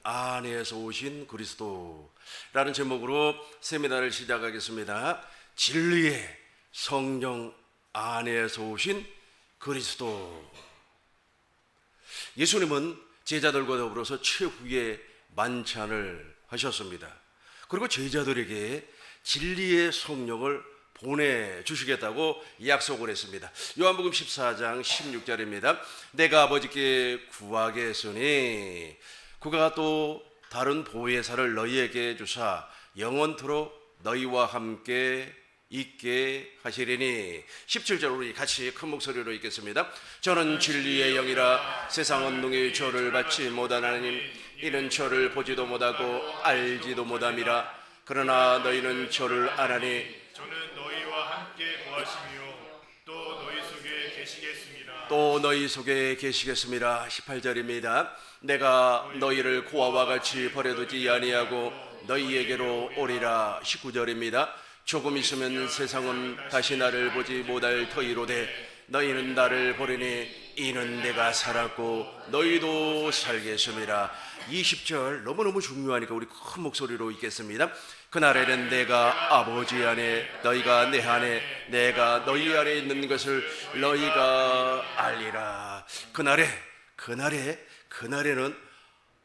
안에서 오신 그리스도라는 제목으로 세미나를 시작하겠습니다. 진리의 성령 안에서 오신 그리스도. 예수님은 제자들과 더불어서 최후의 만찬을 하셨습니다. 그리고 제자들에게 진리의 성령을 보내주시겠다고 약속을 했습니다. 요한복음 14장 16절입니다. 내가 아버지께 구하겠으니 그가 또 다른 보혜사를 너희에게 주사 영원토록 너희와 함께 있게 하시리니. 17절 우리 같이 큰 목소리로 읽겠습니다. 저는 진리의 영이라 세상은 능히 저를 받지 못하나니 이는 저를 보지도 못하고 알지도 못함이라. 그러나 너희는 저를 아나니 저는 너희와 함께 거하시며 또 너희 속에 계시겠습니다. 또 너희 속에 계시겠습니다. 18절입니다. 내가 너희를 고아와 같이 버려두지 아니하고 너희에게로 오리라. 19절입니다. 조금 있으면 세상은 다시 나를 보지 못할 터이로되 너희는 나를 보리니 이는 내가 살았고 너희도 살겠습니다. 20절 너무너무 중요하니까 우리 큰 목소리로 읽겠습니다. 그날에는 내가 아버지 안에 너희가 내 안에 내가 너희 안에 있는 것을 너희가 알리라. 그날에는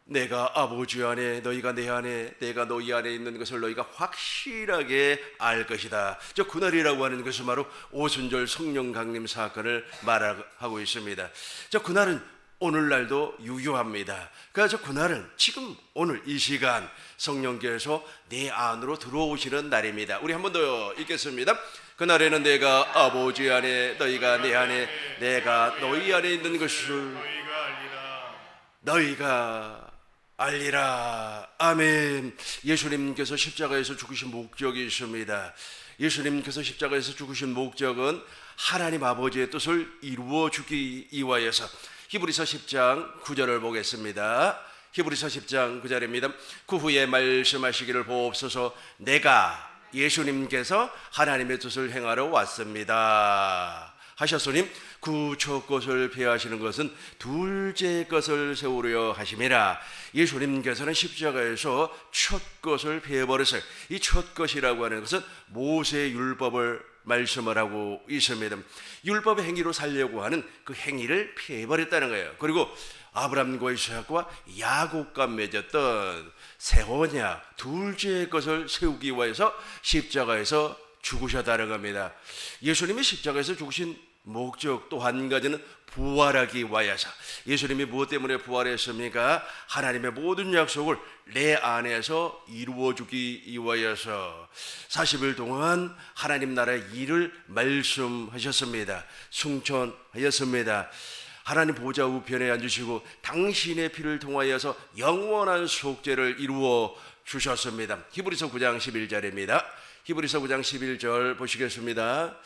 내가 아버지 안에 너희가 내 안에 내가 너희 안에 있는 것을 너희가 확실하게 알 것이다. 저 그날이라고 하는 것은 바로 오순절 성령 강림 사건을 말하고 있습니다. 저 그날은 오늘날도 유효합니다. 그래서 그날은 지금 오늘 이 시간 성령께서 내 안으로 들어오시는 날입니다. 우리 한 번 더 읽겠습니다. 그날에는 내가 아버지 안에 너희가 내 안에 내가 너희 안에 있는 것을 너희가 알리라. 아멘. 예수님께서 십자가에서 죽으신 목적이 있습니다. 예수님께서 십자가에서 죽으신 목적은 하나님 아버지의 뜻을 이루어 주기 위하여서. 히브리서 10장 9절을 보겠습니다. 히브리서 10장 9절입니다. 그 후에 말씀하시기를 보옵소서 내가 예수님께서 하나님의 뜻을 행하러 왔습니다 하셨으니 그 첫 것을 폐하시는 것은 둘째 것을 세우려 하심이라. 예수님께서는 십자가에서 첫 것을 폐해버렸어요. 이 첫 것이라고 하는 것은 모세의 율법을 말씀을 하고 있습니다. 율법의 행위로 살려고 하는 그 행위를 폐해버렸다는 거예요. 그리고 아브라함과 이삭과 야곱과 맺었던 새 언약 둘째 것을 세우기 위해서 십자가에서 죽으셨다는 겁니다. 예수님이 십자가에서 죽으신 목적 또 한 가지는 부활하기 위하여서. 예수님이 무엇 때문에 부활했습니까? 하나님의 모든 약속을 내 안에서 이루어주기 위하여서 40일 동안 하나님 나라의 일을 말씀하셨습니다. 승천하였습니다. 하나님 보좌 우편에 앉으시고 당신의 피를 통하여서 영원한 속죄를 이루어 주셨습니다. 히브리서 9장 11절입니다. 히브리서 9장 11절 보시겠습니다.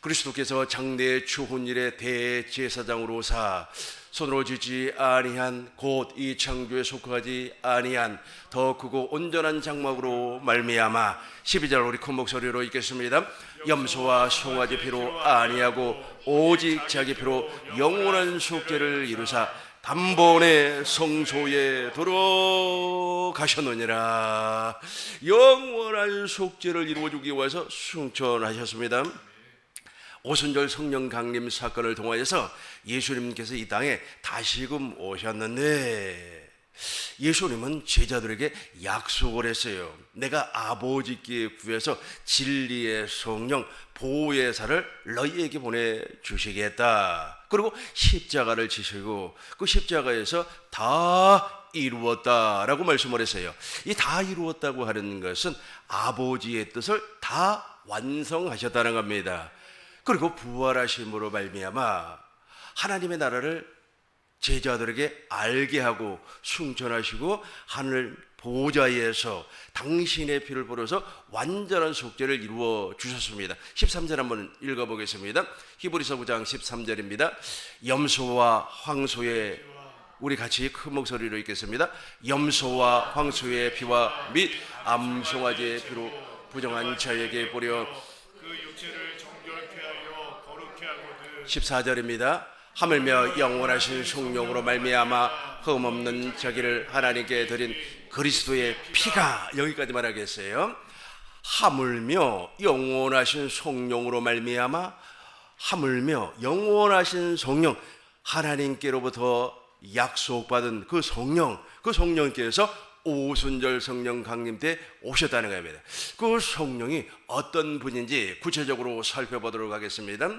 그리스도께서 장래의 추운 일의 대제사장으로 사 손으로 지지 아니한 곧 이 창조에 속하지 아니한 더 크고 온전한 장막으로 말미암아. 12절 우리 큰 목소리로 읽겠습니다. 염소와 송아지 피로 아니하고 오직 자기 피로 영원한 속죄를 이루사 단번에 성소에 들어가셨느니라. 영원한 속죄를 이루어주기 위해서 승천하셨습니다. 오순절 성령 강림 사건을 통하여서 예수님께서 이 땅에 다시금 오셨는데 예수님은 제자들에게 약속을 했어요. 내가 아버지께 구해서 진리의 성령 보혜사를 너희에게 보내주시겠다. 그리고 십자가를 지시고 그 십자가에서 다 이루었다라고 말씀을 했어요. 이 다 이루었다고 하는 것은 아버지의 뜻을 다 완성하셨다는 겁니다. 그리고 부활하심으로 말미암아 하나님의 나라를 제자들에게 알게 하고 승천하시고 하늘 보좌에서 당신의 피를 뿌려서 완전한 속죄를 이루어 주셨습니다. 13절 한번 읽어보겠습니다. 히브리서 9장 13절입니다. 염소와 황소의 우리 같이 큰 목소리로 읽겠습니다. 염소와 황소의 피와 및 암송아지의 피로 부정한 자에게 뿌려 그 육체를 정결케 하여 거룩케 하거든. 14절입니다. 하물며 영원하신 성령으로 말미암아 흠없는 자기를 하나님께 드린 그리스도의 피가, 여기까지 말하겠어요. 하물며 영원하신 성령으로 말미암아, 하물며 영원하신 성령, 하나님께로부터 약속받은 그 성령께서 오순절 성령 강림 때 오셨다는 겁니다. 그 성령이 어떤 분인지 구체적으로 살펴보도록 하겠습니다.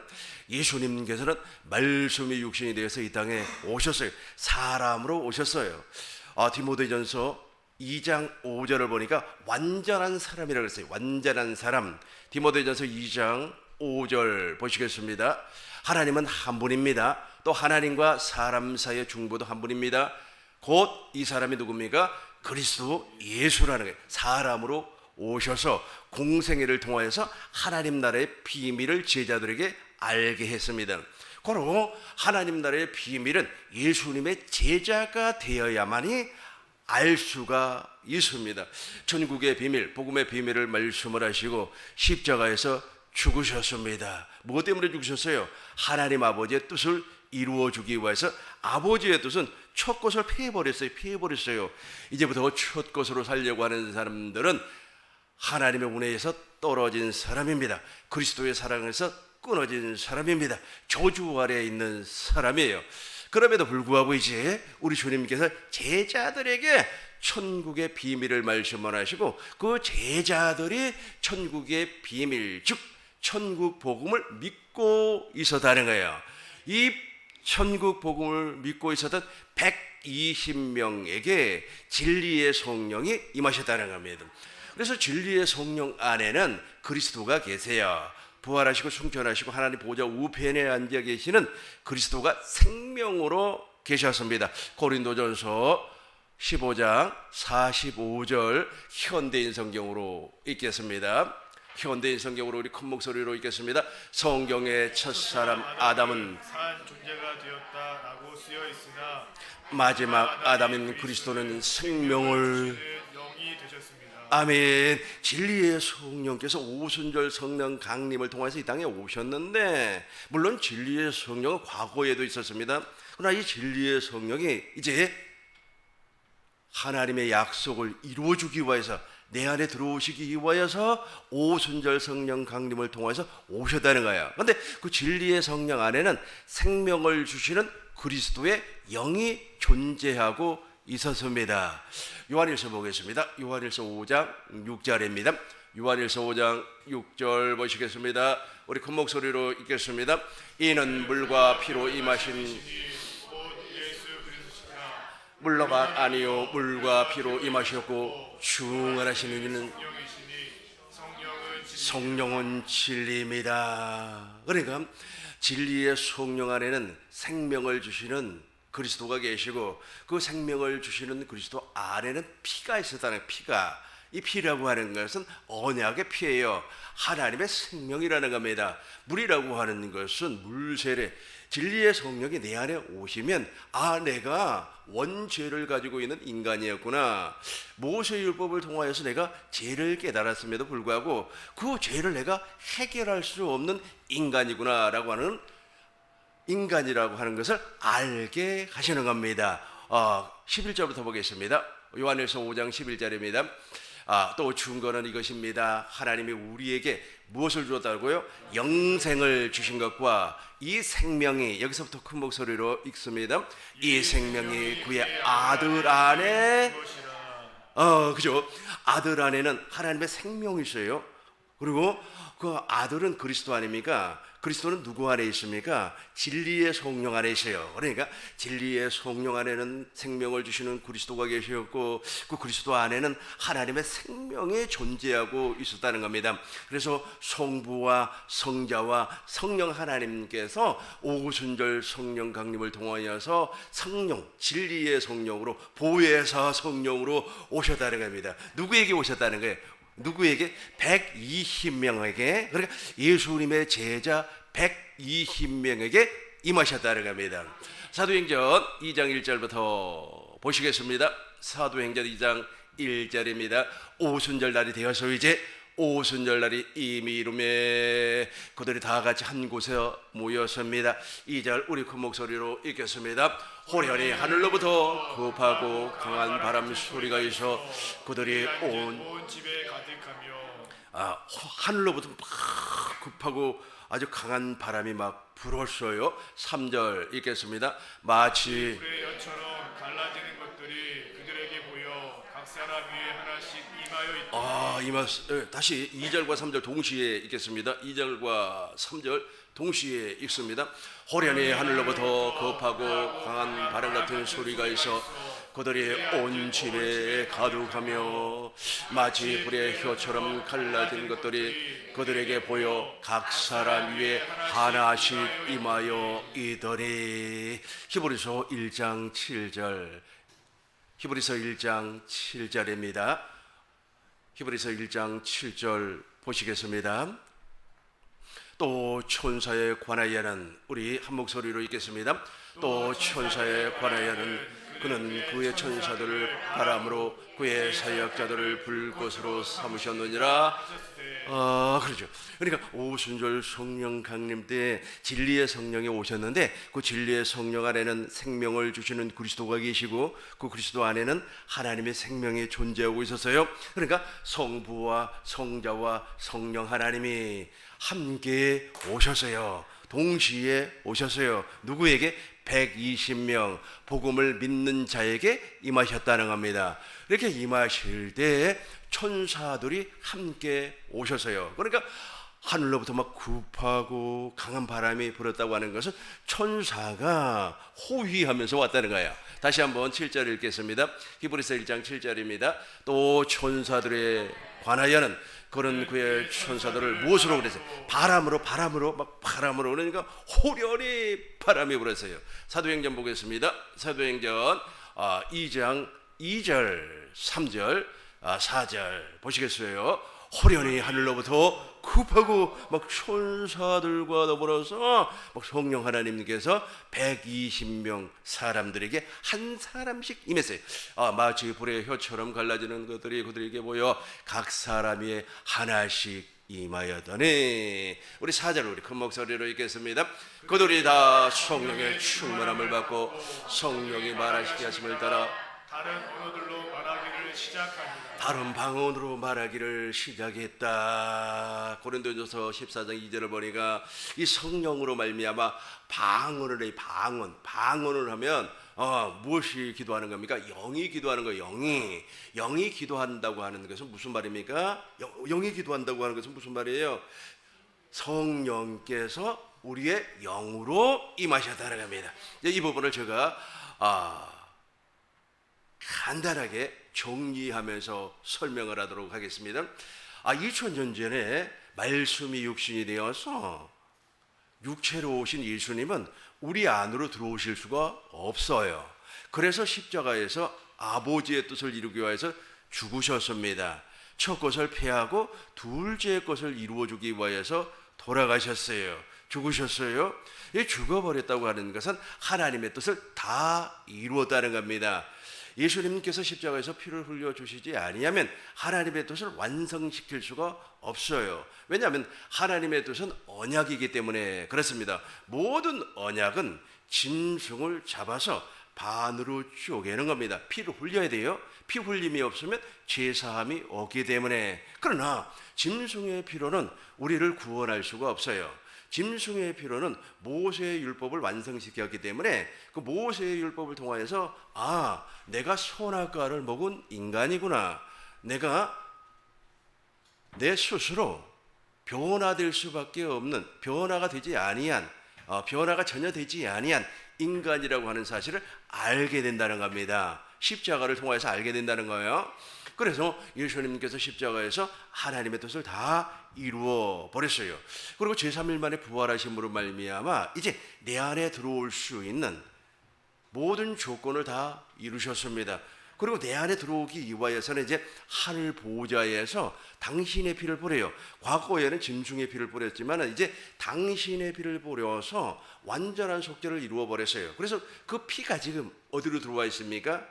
예수님께서는 말씀이 육신이 되어서 이 땅에 오셨어요. 사람으로 오셨어요. 디모데전서 2장 5절을 보니까 완전한 사람이라고 했어요. 완전한 사람. 디모데전서 2장 5절 보시겠습니다. 하나님은 한 분입니다. 또 하나님과 사람 사이의 중보도 한 분입니다. 곧 이 사람이 누굽니까? 그리스도 예수라는 거예요. 사람으로 오셔서 공생애를 통하여서 하나님 나라의 비밀을 제자들에게 알게 했습니다. 그리고 하나님 나라의 비밀은 예수님의 제자가 되어야만이 알 수가 있습니다. 천국의 비밀, 복음의 비밀을 말씀을 하시고 십자가에서 죽으셨습니다. 무엇 때문에 죽으셨어요? 하나님 아버지의 뜻을 이루어주기 위해서. 아버지의 뜻은 첫 것을 피해버렸어요. 이제부터 첫 것으로 살려고 하는 사람들은 하나님의 은혜에서 떨어진 사람입니다. 그리스도의 사랑에서 끊어진 사람입니다. 저주 아래에 있는 사람이에요. 그럼에도 불구하고 이제 우리 주님께서 제자들에게 천국의 비밀을 말씀하시고 그 제자들이 천국의 비밀, 즉 천국 복음을 믿고 있었다는 거예요. 이 천국 복음을 믿고 있었던 120명에게 진리의 성령이 임하셨다는 겁니다. 그래서 진리의 성령 안에는 그리스도가 계세요. 부활하시고 승천하시고 하나님 보좌 우편에 앉아 계시는 그리스도가 생명으로 계셨습니다. 고린도전서 15장 45절 현대인 성경으로 읽겠습니다. 현대인 성경으로 우리 큰 목소리로 읽겠습니다. 성경의 첫사람 아담은 산 존재가 되었다라고 쓰여 있으나 마지막 아담인 그리스도는 생명을 영이 되셨습니다. 아멘. 진리의 성령께서 오순절 성령 강림을 통해서 이 땅에 오셨는데, 물론 진리의 성령은 과거에도 있었습니다. 그러나 이 진리의 성령이 이제 하나님의 약속을 이루어주기 위해서, 내 안에 들어오시기 위하여서 오순절 성령 강림을 통해서 오셨다는 거예요. 그런데 그 진리의 성령 안에는 생명을 주시는 그리스도의 영이 존재하고 있었습니다. 요한일서 보겠습니다. 요한일서 5장 6절입니다. 요한일서 5장 6절 보시겠습니다. 우리 큰 목소리로 읽겠습니다. 이는 물과 피로 임하신 물로가 아니요 물과 피로 임하셨고 충만하시는 이는 성령은 진리입니다. 그러니까 진리의 성령 안에는 생명을 주시는 그리스도가 계시고 그 생명을 주시는 그리스도 안에는 피가 있었다는, 피가, 이 피라고 하는 것은 언약의 피예요. 하나님의 생명이라는 겁니다. 물이라고 하는 것은 물세례, 진리의 성령이 내 안에 오시면 내가 원죄를 가지고 있는 인간이었구나. 모세율법을 통하여서 내가 죄를 깨달았음에도 불구하고 그 죄를 내가 해결할 수 없는 인간이구나 라고 하는, 인간이라고 하는 것을 알게 하시는 겁니다. 11절부터 보겠습니다. 요한일서 5장 11절입니다. 또 증거는 이것입니다. 하나님이 우리에게 무엇을 주었다고요? 영생을 주신 것과 이 생명이, 여기서부터 큰 목소리로 읽습니다. 이 생명이 그의 아들 안에, 그죠? 아들 안에는 하나님의 생명이 있어요. 그리고 그 아들은 그리스도 아닙니까? 그리스도는 누구 안에 있습니까? 진리의 성령 안에 있어요. 그러니까 진리의 성령 안에는 생명을 주시는 그리스도가 계셨고 그 그리스도 안에는 하나님의 생명이 존재하고 있었다는 겁니다. 그래서 성부와 성자와 성령 하나님께서 오순절 성령 강림을 통하여서 성령, 진리의 성령으로, 보혜사 성령으로 오셨다는 겁니다. 누구에게 오셨다는 거예요? 누구에게? 120명에게, 그러니까 예수님의 제자 120명에게 임하셨다는 겁니다. 사도행전 2장 1절부터 보시겠습니다. 사도행전 2장 1절입니다. 오순절 날이 되어서 이제 오순절날이 이미 이름에 그들이 다 같이 한 곳에 모였습니다. 2절 우리 큰 목소리로 읽겠습니다. 호련히 하늘로부터 급하고 강한 바람 소리가 있어 그들이 온 집에 가득하며 하늘로부터 막 급하고 아주 강한 바람이 막 불었어요. 3절 읽겠습니다. 마치 불의 엿처럼 갈라지는 것들이 그들에게 보여 각 사람 위에 하나씩 임하여 있다. 다시 2절과 3절 동시에 읽겠습니다. 2절과 3절 동시에 읽습니다. 호련히 하늘로부터 급하고 강한 바람 같은 소리가 있어 그들이 온 집에 가득하며 마치 불의 혀처럼 갈라진 것들이 그들에게 보여 각 사람 위에 하나씩 임하여 이더니. 히브리서 1장 7절, 히브리서 1장 7절입니다. 히브리서 1장 7절 보시겠습니다. 또 천사에 관하여는, 우리 한 목소리로 읽겠습니다. 또 천사에 관하여는 그는 그의 천사들을 바람으로 그의 사역자들을 불꽃으로 삼으셨느니라. 그렇죠. 그러니까 오순절 성령 강림 때 진리의 성령이 오셨는데 그 진리의 성령 안에는 생명을 주시는 그리스도가 계시고 그 그리스도 안에는 하나님의 생명이 존재하고 있었어요. 그러니까 성부와 성자와 성령 하나님이 함께 오셨어요. 동시에 오셨어요. 누구에게? 120명 복음을 믿는 자에게 임하셨다는 겁니다. 이렇게 임하실 때 천사들이 함께 오셨어요. 그러니까 하늘로부터 막 급하고 강한 바람이 불었다고 하는 것은 천사가 호위하면서 왔다는 거예요. 다시 한번 7절 읽겠습니다. 히브리서 1장 7절입니다. 또 천사들에 관하여는 그는 그의 천사들을 무엇으로 그랬어요? 바람으로 그러니까 호련히 바람이 불었어요. 사도행전 보겠습니다. 사도행전 2장 2절 3절 4절 보시겠어요? 호련히 하늘로부터 급하고 막 천사들과 더불어서 막 성령 하나님께서 120명 사람들에게 한 사람씩 임했어요. 마치 불의 혀처럼 갈라지는 것들이 그들에게 보여 각 사람 위에 하나씩 임하였더니. 우리 4절 우리 큰 목소리로 읽겠습니다. 그들이 다 성령의 충만함을 받고 성령이 말하시게 하심을 따라 다른 언어들로 말하기를 시작합니다. 다른 방언으로 말하기를 시작했다. 고린도전서 14장 2절을 보니까 이 성령으로 말미암아 방언을 해. 방언을 하면 무엇이 기도하는 겁니까? 영이 기도하는 거예요. 영이 기도한다고 하는 것은 무슨 말입니까? 영이 기도한다고 하는 것은 무슨 말이에요? 성령께서 우리의 영으로 임하셨다는 겁니다. 이 부분을 제가 간단하게 정리하면서 설명을 하도록 하겠습니다. 2000년 전에 말씀이 육신이 되어서 육체로 오신 예수님은 우리 안으로 들어오실 수가 없어요. 그래서 십자가에서 아버지의 뜻을 이루기 위해서 죽으셨습니다. 첫 것을 폐하고 둘째 것을 이루어주기 위해서 돌아가셨어요. 죽으셨어요. 이 죽어버렸다고 하는 것은 하나님의 뜻을 다 이루었다는 겁니다. 예수님께서 십자가에서 피를 흘려주시지 아니하면 하나님의 뜻을 완성시킬 수가 없어요. 왜냐하면 하나님의 뜻은 언약이기 때문에 그렇습니다. 모든 언약은 짐승을 잡아서 반으로 쪼개는 겁니다. 피를 흘려야 돼요. 피 흘림이 없으면 제사함이 없기 때문에. 그러나 짐승의 피로는 우리를 구원할 수가 없어요. 짐승의 피로는 모세의 율법을 완성시켰기 때문에 그 모세의 율법을 통하여서 내가 선악과를 먹은 인간이구나, 내가 내 스스로 변화될 수밖에 없는, 변화가 되지 아니한, 변화가 전혀 되지 아니한 인간이라고 하는 사실을 알게 된다는 겁니다. 십자가를 통해서 알게 된다는 거예요. 그래서 예수님께서 십자가에서 하나님의 뜻을 다 이루어 버렸어요. 그리고 제3일 만에 부활하심으로 말미암아 이제 내 안에 들어올 수 있는 모든 조건을 다 이루셨습니다. 그리고 내 안에 들어오기 위하여서는 이제 하늘 보좌에서 당신의 피를 뿌려요. 과거에는 짐승의 피를 뿌렸지만 이제 당신의 피를 뿌려서 완전한 속죄를 이루어 버렸어요. 그래서 그 피가 지금 어디로 들어와 있습니까?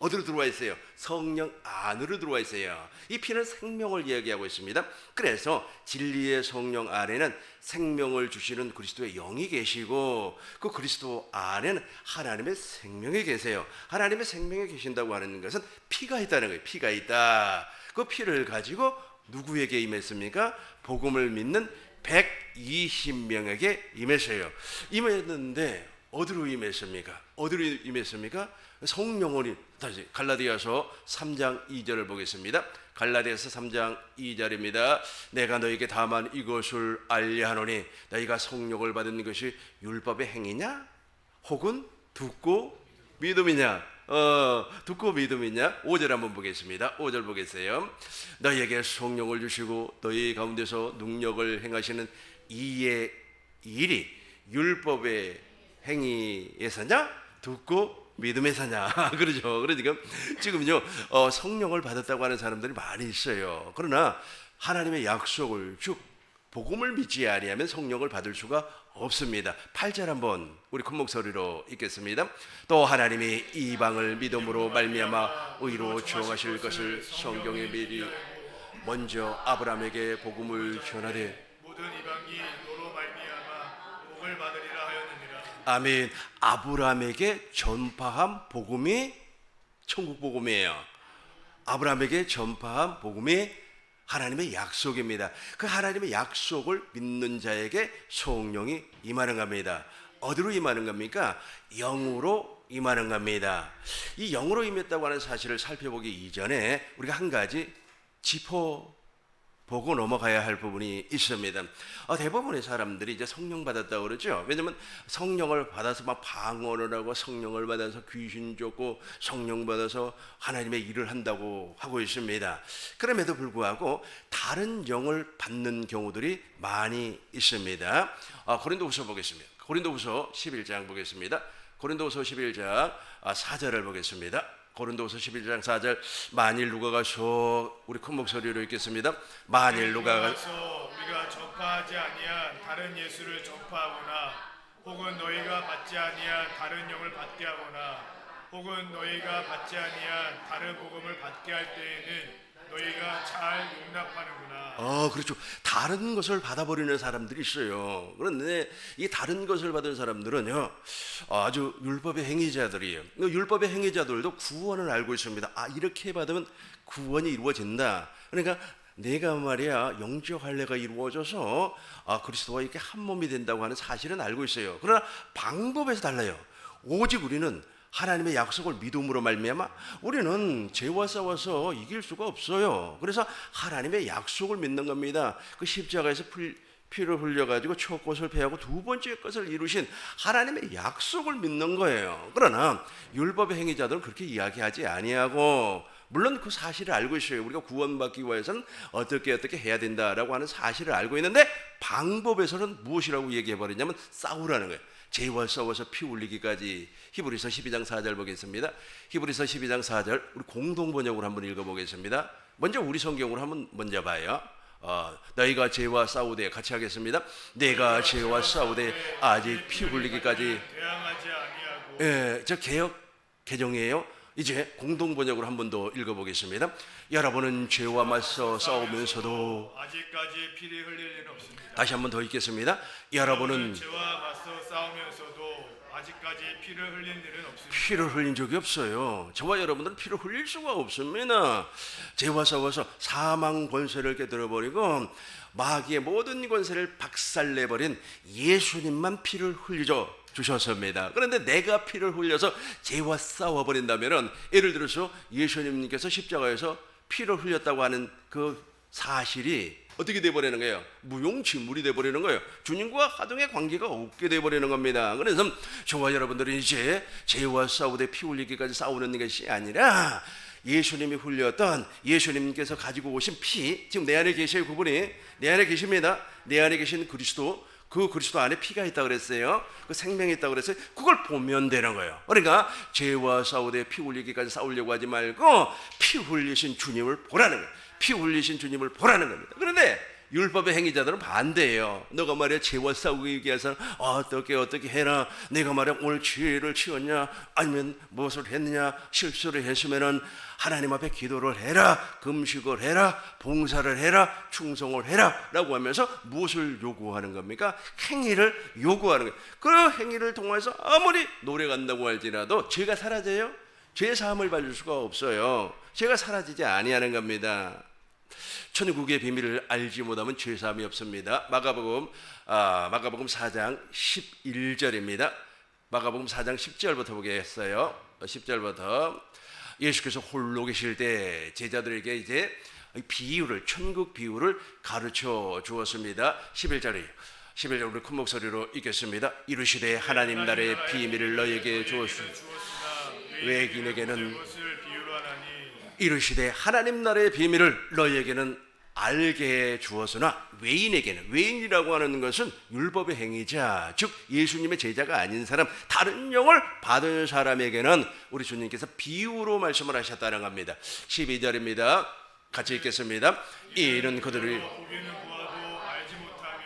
어디로 들어와 있어요? 성령 안으로 들어와 있어요. 이 피는 생명을 이야기하고 있습니다. 그래서 진리의 성령 안에는 생명을 주시는 그리스도의 영이 계시고 그 그리스도 안에는 하나님의 생명이 계세요. 하나님의 생명이 계신다고 하는 것은 피가 있다는 거예요. 피가 있다. 그 피를 가지고 누구에게 임했습니까? 복음을 믿는 120명에게 임했어요. 임했는데 어디로 임했습니까? 어디로 임했습니까? 성령을 다시 갈라디아서 3장 2절을 보겠습니다. 갈라디아서 3장 2절입니다. 내가 너에게 다만 이것을 알려 하노니 너희가 성령을 받은 것이 율법의 행위냐 혹은 듣고 믿음이냐? 듣고 믿음이냐? 5절 한번 보겠습니다. 5절 보겠어요. 너희에게 성령을 주시고 너희 가운데서 능력을 행하시는 이의 일이 율법의 행위에서냐 듣고 믿음에서냐 그러죠. 그러니까 지금요 성령을 받았다고 하는 사람들이 많이 있어요. 그러나 하나님의 약속을 즉 복음을 믿지 아니하면 성령을 받을 수가 없습니다. 8절 한번 우리 큰 목소리로 읽겠습니다. 또 하나님이 이방을 믿음으로 말미암아 의로 주어가실 것을 성경에 미리 먼저 아브라함에게 복음을 전하되 모든 이방이 너로 말미암아 복을 받으리라 하였느니라. 아멘. 아브라함에게 전파한 복음이 천국 복음이에요. 아브라함에게 전파한 복음이 하나님의 약속입니다. 그 하나님의 약속을 믿는 자에게 성령이 임하는 겁니다. 어디로 임하는 겁니까? 영으로 임하는 겁니다. 이 영으로 임했다고 하는 사실을 살펴보기 이전에 우리가 한 가지 짚어보고 넘어가야 할 부분이 있습니다. 대부분의 사람들이 이제 성령 받았다고 그러죠. 왜냐면 성령을 받아서 막 방언을 하고 성령을 받아서 귀신 쫓고 성령 받아서 하나님의 일을 한다고 하고 있습니다. 그럼에도 불구하고 다른 영을 받는 경우들이 많이 있습니다. 고린도후서 보겠습니다. 고린도후서 11장 보겠습니다. 고린도후서 11장 4절을 보겠습니다. 고린도후서 11장 4절 만일 누가 가서 우리 큰 목소리로 읽겠습니다. 만일 누가 가서 우리가 전파하지 아니한 다른 예수를 전파하거나 혹은 너희가 받지 아니한 다른 영을 받게 하거나 혹은 너희가 받지 아니한 다른 복음을 받게 할 때에는 너희가 잘 용납하는구나. 그렇죠. 다른 것을 받아버리는 사람들이 있어요. 그런데 이 다른 것을 받은 사람들은요, 아주 율법의 행위자들이에요. 율법의 행위자들도 구원을 알고 있습니다. 이렇게 받으면 구원이 이루어진다. 그러니까 내가 말이야 영적 할례가 이루어져서 그리스도와 이렇게 한 몸이 된다고 하는 사실은 알고 있어요. 그러나 방법에서 달라요. 오직 우리는 하나님의 약속을 믿음으로 말미암아 우리는 죄와 싸워서 이길 수가 없어요. 그래서 하나님의 약속을 믿는 겁니다. 그 십자가에서 피를 흘려가지고 첫 것을 패하고 두 번째 것을 이루신 하나님의 약속을 믿는 거예요. 그러나 율법의 행위자들은 그렇게 이야기하지 아니하고 물론 그 사실을 알고 있어요. 우리가 구원받기 위해서는 어떻게 해야 된다라고 하는 사실을 알고 있는데 방법에서는 무엇이라고 얘기해버리냐면 싸우라는 거예요. 죄와 싸워서 피 흘리기까지. 히브리서 12장 4절 보겠습니다. 히브리서 12장 4절 우리 공동번역으로 한번 읽어보겠습니다. 먼저 우리 성경으로 한번 먼저 봐요. 너희가 죄와 싸우되 같이 하겠습니다. 내가 죄와 싸우되 아직 피 흘리기까지 대항하지 아니하고. 저 개역 개정이에요. 이제 공동번역으로 한 번 더 읽어보겠습니다. 여러분은 죄와 맞서 싸우면서도 아직까지 피를 흘릴 일은 없습니다. 다시 한 번 더 읽겠습니다. 여러분은 죄와 맞서 싸우면서도 아직까지 피를 흘린 일은 없습니다. 피를 흘린 적이 없어요. 저와 여러분들은 피를 흘릴 수가 없습니다. 죄와 싸워서 사망 권세를 깨뜨려버리고 마귀의 모든 권세를 박살내버린 예수님만 피를 흘리죠. 주셨습니다. 그런데 내가 피를 흘려서 죄와 싸워버린다면 예를 들어서 예수님께서 십자가에서 피를 흘렸다고 하는 그 사실이 어떻게 돼버리는 거예요? 무용지물이 돼버리는 거예요. 주님과 하등의 관계가 없게 돼버리는 겁니다. 그래서 저와 여러분들은 이제 죄와 싸우되 피 흘리기까지 싸우는 것이 아니라 예수님이 흘렸던 예수님께서 가지고 오신 피, 지금 내 안에 계셔요. 그분이 내 안에 계십니다. 내 안에 계신 그리스도, 그 그리스도 안에 피가 있다고 그랬어요. 그 생명이 있다고 그랬어요. 그걸 보면 되는 거예요. 그러니까 죄와 싸우되 피 흘리기까지 싸우려고 하지 말고 피 흘리신 주님을 보라는 거예요. 피 흘리신 주님을 보라는 겁니다. 그런데 율법의 행위자들은 반대예요. 너가 말이야 죄와 싸우기 위해서 어떻게 해라. 내가 말이야 오늘 죄를 지었냐 아니면 무엇을 했느냐 실수를 했으면은 하나님 앞에 기도를 해라, 금식을 해라, 봉사를 해라, 충성을 해라 라고 하면서 무엇을 요구하는 겁니까? 행위를 요구하는 거예요. 그 행위를 통해서 아무리 노래 간다고 할지라도 죄가 사라져요? 죄 사함을 받을 수가 없어요. 죄가 사라지지 아니하는 겁니다. 천국의 비밀을 알지 못하면 죄 사함이 없습니다. 마가복음 4장 11절입니다. 마가복음 4장 10절부터 보겠어요. 10절부터 예수께서 홀로 계실 때 제자들에게 이제 비유를, 천국 비유를 가르쳐 주었습니다. 11절 우리 큰 목소리로 읽겠습니다. 이르시되 하나님 나라의 비밀을 너에게 주었으니 외인에게는 이르시되 하나님 나라의 비밀을 너에게는 알게 주었으나 외인에게는, 외인이라고 하는 것은 율법의 행위자, 즉 예수님의 제자가 아닌 사람, 다른 영을 받은 사람에게는 우리 주님께서 비유로 말씀을 하셨다는 겁니다. 12절입니다. 같이 읽겠습니다. 이는 그들을 보기는 보아도 알지 못하며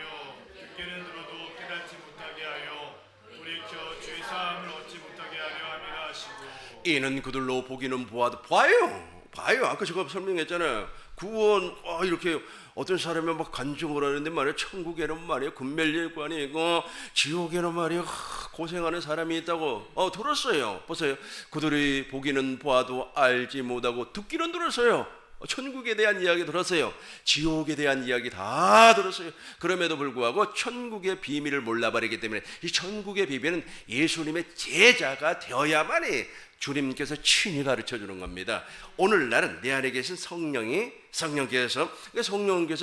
듣기는 들어도 깨닫지 못하게 하여 돌이켜 죄 사함을 얻지 못하게 하려 함이라 하시고 이는 그들로 보기는 보아도 봐요. 아까 제가 설명했잖아요. 구원 이렇게 어떤 사람이 막 간증을 하는데 말이야 천국에는 말이야 금멸례관이 있고 지옥에는 말이야 고생하는 사람이 있다고 들었어요. 보세요. 그들이 보기는 보아도 알지 못하고 듣기는 들었어요. 천국에 대한 이야기 들었어요. 지옥에 대한 이야기 다 들었어요. 그럼에도 불구하고 천국의 비밀을 몰라버리기 때문에 이 천국의 비밀은 예수님의 제자가 되어야만이 주님께서 친히 가르쳐 주는 겁니다. 오늘날은 내 안에 계신 성령께서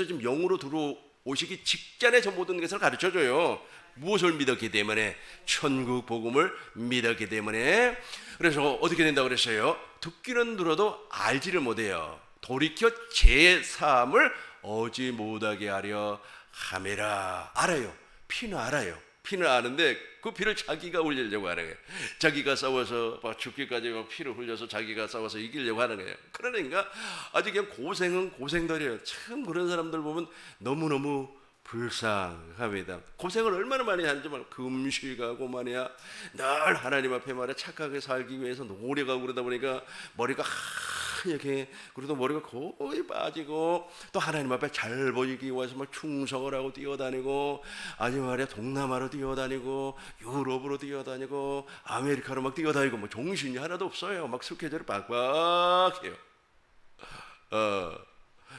지금 영으로 들어오시기 직전에 저 모든 것을 가르쳐 줘요. 무엇을 믿었기 때문에? 천국 복음을 믿었기 때문에. 그래서 어떻게 된다고 그랬어요? 듣기는 들어도 알지를 못해요. 돌이켜 제 사함을 얻지 못하게 하려 함이라. 알아요. 피는 알아요. 피는 아는데 그 피를 자기가 흘리려고 하는 거예요. 자기가 싸워서 막 죽기까지 막 피를 흘려서 자기가 싸워서 이기려고 하는 거예요. 그러니까 아주 그냥 고생은 고생들이에요. 참 그런 사람들 보면 너무너무 불쌍합니다. 고생을 얼마나 많이 하는지 말고 금식하고 말이야 늘 하나님 앞에 말이야 착하게 살기 위해서 노력하고 그러다 보니까 머리가 하얗게, 그래도 머리가 거의 빠지고 또 하나님 앞에 잘 보이기 위해서 막 충성을 하고 뛰어다니고 아니 말이야 동남아로 뛰어다니고 유럽으로 뛰어다니고 아메리카로 막 뛰어다니고 뭐 정신이 하나도 없어요. 막 스케줄이 빡빡해요.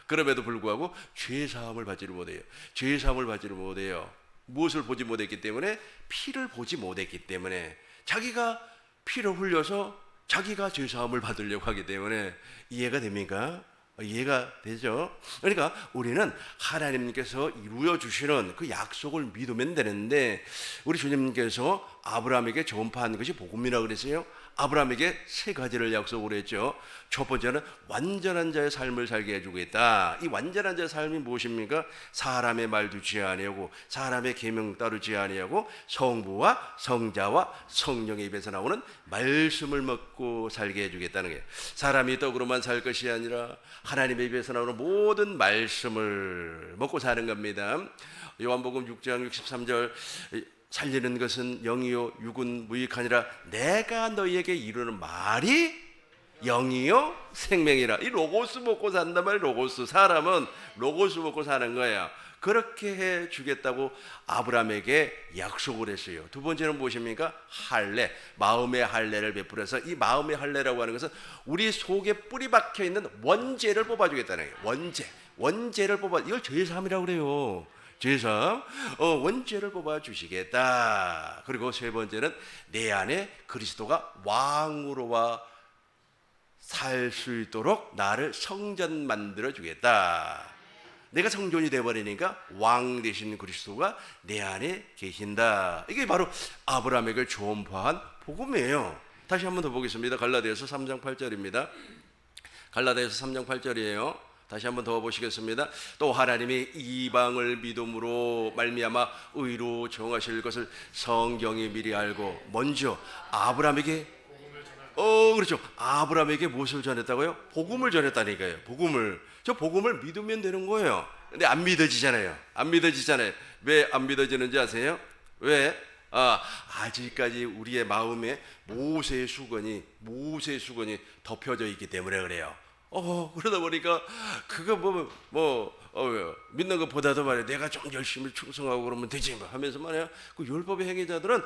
그럼에도 불구하고 죄사함을 받지를 못해요. 죄사함을 받지를 못해요. 무엇을 보지 못했기 때문에? 피를 보지 못했기 때문에. 자기가 피를 흘려서 자기가 죄사함을 받으려고 하기 때문에. 이해가 됩니까? 이해가 되죠? 그러니까 우리는 하나님께서 이루어 주시는 그 약속을 믿으면 되는데, 우리 주님께서 아브라함에게 전파한 것이 복음이라고 그랬어요. 아브라함에게 세 가지를 약속을 했죠. 첫 번째는 완전한 자의 삶을 살게 해주겠다. 이 완전한 자의 삶이 무엇입니까? 사람의 말 듣지 아니하고 사람의 계명 따르지 아니하고 성부와 성자와 성령의 입에서 나오는 말씀을 먹고 살게 해주겠다는 거예요. 사람이 떡으로만 살 것이 아니라 하나님의 입에서 나오는 모든 말씀을 먹고 사는 겁니다. 요한복음 6장 63절 살리는 것은 영이요 육은 무익하니라. 내가 너희에게 이루는 말이 영이요 생명이라. 이 로고스 먹고 산단 말이에요. 로고스. 사람은 로고스 먹고 사는 거예요. 그렇게 해 주겠다고 아브라함에게 약속을 했어요. 두 번째는 무엇입니까? 할례. 마음의 할례를 베풀어서, 이 마음의 할례라고 하는 것은 우리 속에 뿌리 박혀 있는 원죄를 뽑아주겠다는 거예요. 원죄를 뽑아. 이걸 죄사함이라고 그래요. 죄사함, 원죄를 뽑아 주시겠다. 그리고 세 번째는 내 안에 그리스도가 왕으로와 살 수 있도록 나를 성전 만들어 주겠다. 내가 성전이 되어버리니까 왕 되신 그리스도가 내 안에 계신다. 이게 바로 아브라함에게 전파한 복음이에요. 다시 한번 더 보겠습니다. 갈라디아서 3장 8절입니다. 갈라디아서 3장 8절이에요. 다시 한번 더 보시겠습니다. 또 하나님이 이방을 믿음으로 말미암아 의로 정하실 것을 성경이 미리 알고 먼저 아브라함에게 그렇죠. 아브라함에게 무엇을 전했다고요? 복음을 전했다니까요. 복음을. 저 복음을 믿으면 되는 거예요. 근데 안 믿어지잖아요. 안 믿어지잖아요. 왜 안 믿어지는지 아세요? 왜? 아직까지 우리의 마음에 모세의 수건이 덮여져 있기 때문에 그래요. 그러다 보니까 그거 믿는 것보다도 말이야, 내가 좀 열심히 충성하고 그러면 되지 뭐 하면서 말이야, 그 율법의 행위자들은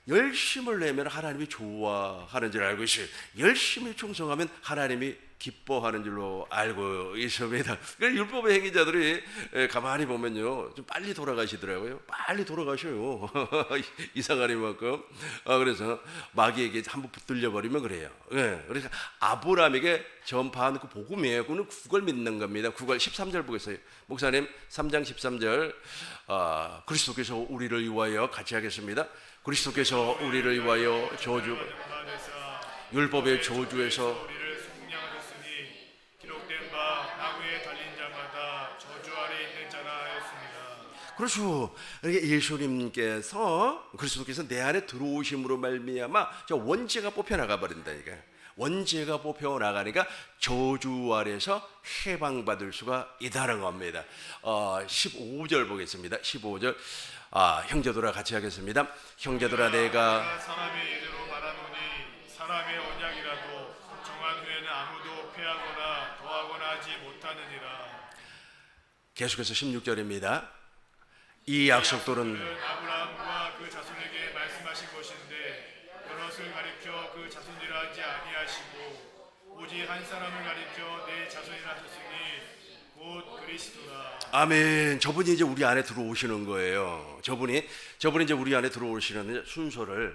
열심을 내면 하나님이 좋아하는 줄 알고 있어요. 열심히 충성하면 하나님이 기뻐하는 줄로 알고 있습니다. 그래서 율법의 행위자들이 가만히 보면요, 좀 빨리 돌아가시더라고요. 빨리 돌아가셔요. 이상한 이만큼. 그래서 마귀에게 한번 붙들려 버리면 그래요. 그래서 아브라함에게 전파한 그 복음이에요. 그는 그걸 믿는 겁니다. 13절 보겠어요. 목사님 3장 13절. 그리스도께서 우리를 위하여 같이 하겠습니다. 그리스도께서 우리를 위하여 저주 율법의 저주에서 우리를 속량하셨으니 기록된 바 나무에 달린 자마다 저주 아래 있는 자라 하였습니다. 그렇죠. 그러니까 예수님께서 그리스도께서 내 안에 들어오심으로 말미암아 저 원죄가 뽑혀 나가 버린다니까. 원죄가 뽑혀 나가니까 저주 아래서 해방받을 수가 있다는 겁니다. 15절 보겠습니다. 15절. 형제들아 같이 하겠습니다. 형제들아 내가 사람의 예대로 말하노니 사람의 언약이라도 정한 후에는 아무도 폐하거나 더하거나 하지 못하느니라. 계속해서 16절입니다. 이 약속들은 아브라함과 그 자손에게 말씀하신 것인데 여럿을 가리켜 그 자손이라 하지 아니하시고 오직 한 사람을 가리켜 내 자손이라 하셨으니 곧 그리스도라. 아멘. 저분이 이제 우리 안에 들어오시는 거예요. 저분이 이제 우리 안에 들어오시는 순서를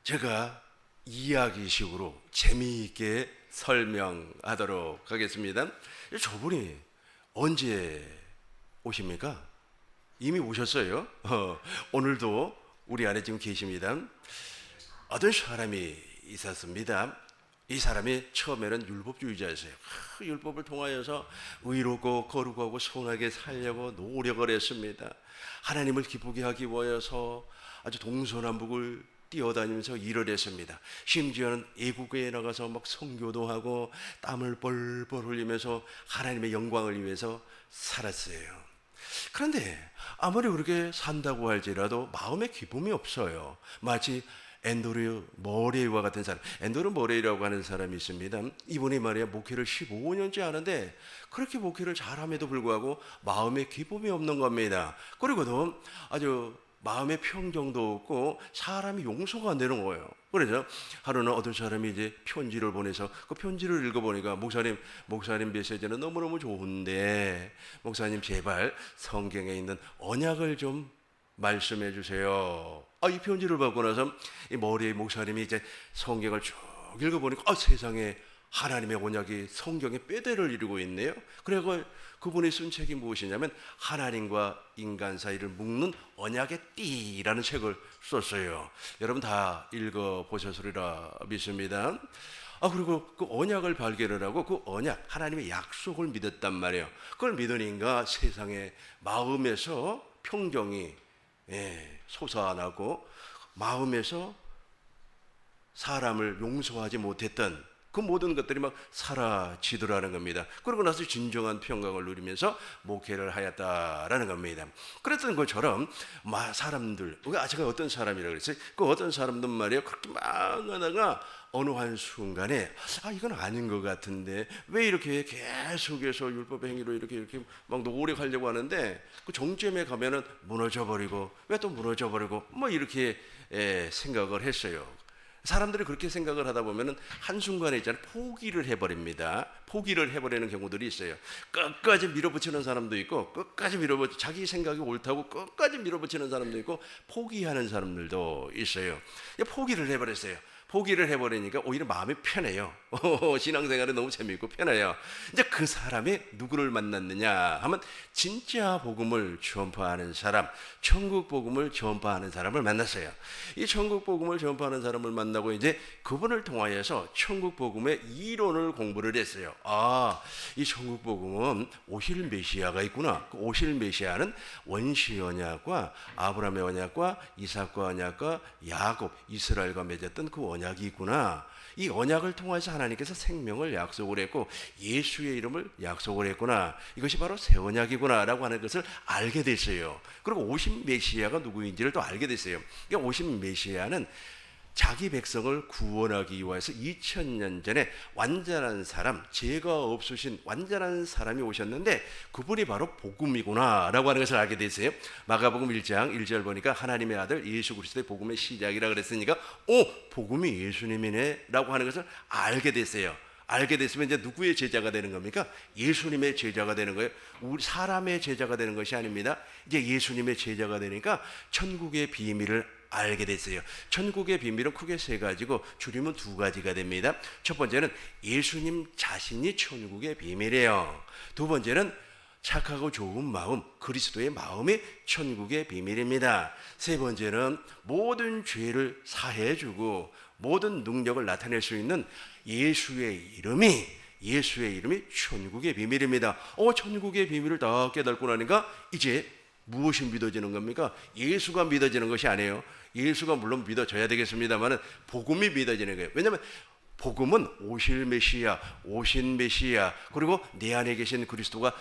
제가 이야기식으로 재미있게 설명하도록 하겠습니다. 저분이 언제 오십니까? 이미 오셨어요. 오늘도 우리 안에 지금 계십니다. 어떤 사람이 있었습니다. 이 사람이 처음에는 율법주의자였어요. 율법을 통하여서 의롭고 거룩하고 선하게 살려고 노력을 했습니다. 하나님을 기쁘게 하기 위해서 아주 동서남북을 뛰어다니면서 일을 했습니다. 심지어는 애국에 나가서 막 선교도 하고 땀을 뻘뻘 흘리면서 하나님의 영광을 위해서 살았어요. 그런데 아무리 그렇게 산다고 할지라도 마음에 기쁨이 없어요. 마치 앤드류 머레이와 같은 사람, 앤드류 머레이라고 하는 사람이 있습니다. 이분이 말이야 목회를 15년째 하는데 그렇게 목회를 잘함에도 불구하고 마음에 기쁨이 없는 겁니다. 그리고도 아주 마음의 평정도 없고 사람이 용서가 안 되는 거예요. 그래서 하루는 어떤 사람이 이제 편지를 보내서 그 편지를 읽어보니까 목사님 메시지는 너무너무 좋은데 목사님 제발 성경에 있는 언약을 좀 말씀해 주세요. 이 편지를 받고 나서 이 머리의 목사님이 이제 성경을 쭉 읽어보니까 세상에 하나님의 언약이 성경에 뼈대를 이루고 있네요. 그래서 그분이 쓴 책이 무엇이냐면 하나님과 인간 사이를 묶는 언약의 띠라는 책을 썼어요. 여러분 다 읽어보셨으리라 믿습니다. 그리고 그 언약을 발견을 하고 그 언약, 하나님의 약속을 믿었단 말이에요. 그걸 믿으니까 세상에 마음에서 평정이 솟아나고 마음에서 사람을 용서하지 못했던 그 모든 것들이 막 사라지더라는 겁니다. 그러고 나서 진정한 평강을 누리면서 목회를 하였다라는 겁니다. 그랬던 것처럼 사람들, 제가 어떤 사람이라고 그랬어요? 그 어떤 사람들 말이에요, 그렇게 막 하다가 어느 한순간에 이건 아닌 것 같은데 왜 이렇게 계속해서 율법의 행위로 이렇게 막 노력하려고 하는데 그 정점에 가면은 무너져버리고 왜 또 무너져버리고 이렇게 생각을 했어요. 사람들이 그렇게 생각을 하다 보면은 한순간에 있잖아요, 포기를 해버립니다. 포기를 해버리는 경우들이 있어요. 끝까지 밀어붙이는 사람도 있고 자기 생각이 옳다고 끝까지 밀어붙이는 사람도 있고 포기하는 사람들도 있어요. 포기를 해버렸어요. 포기를 해버리니까 오히려 마음이 편해요. 신앙생활이 너무 재미있고 편해요. 이제 그 사람이 누구를 만났느냐 하면 진짜 복음을 전파하는 사람, 천국 복음을 전파하는 사람을 만났어요. 이 천국 복음을 전파하는 사람을 만나고 이제 그분을 통하여서 천국 복음의 이론을 공부를 했어요. 이 천국 복음은 오실 메시아가 있구나. 그 오실 메시아는 원시 언약과 아브라함의 언약과 이삭과 언약과 야곱, 이스라엘과 맺었던 그 언약 언약이구나. 이 언약을 통해서 하나님께서 생명을 약속을 했고 예수의 이름을 약속을 했구나. 이것이 바로 새 언약이구나 라고 하는 것을 알게 됐어요. 그리고 오신 메시아가 누구인지를 또 알게 됐어요. 그러니까 오신 메시아는 자기 백성을 구원하기 위해서 2000년 전에 완전한 사람, 죄가 없으신 완전한 사람이 오셨는데 그분이 바로 복음이구나 라고 하는 것을 알게 됐어요. 마가복음 1장 1절 보니까 하나님의 아들 예수 그리스도의 복음의 시작이라 그랬으니까 복음이 예수님이네 라고 하는 것을 알게 됐어요. 알게 됐으면 이제 누구의 제자가 되는 겁니까? 예수님의 제자가 되는 거예요. 우리 사람의 제자가 되는 것이 아닙니다. 이제 예수님의 제자가 되니까 천국의 비밀을 알게 됐어요. 천국의 비밀은 크게 세 가지고 줄이면 두 가지가 됩니다. 첫 번째는 예수님 자신이 천국의 비밀이에요. 두 번째는 착하고 좋은 마음, 그리스도의 마음이 천국의 비밀입니다. 세 번째는 모든 죄를 사해주고 모든 능력을 나타낼 수 있는 예수의 이름이 천국의 비밀입니다. 천국의 비밀을 다 깨닫고 나니까 이제 무엇이 믿어지는 겁니까? 예수가 믿어지는 것이 아니에요. 예수가 물론 믿어져야 되겠습니다만 복음이 믿어지는 거예요. 왜냐하면 복음은 오신 메시아 그리고 내 안에 계신 그리스도가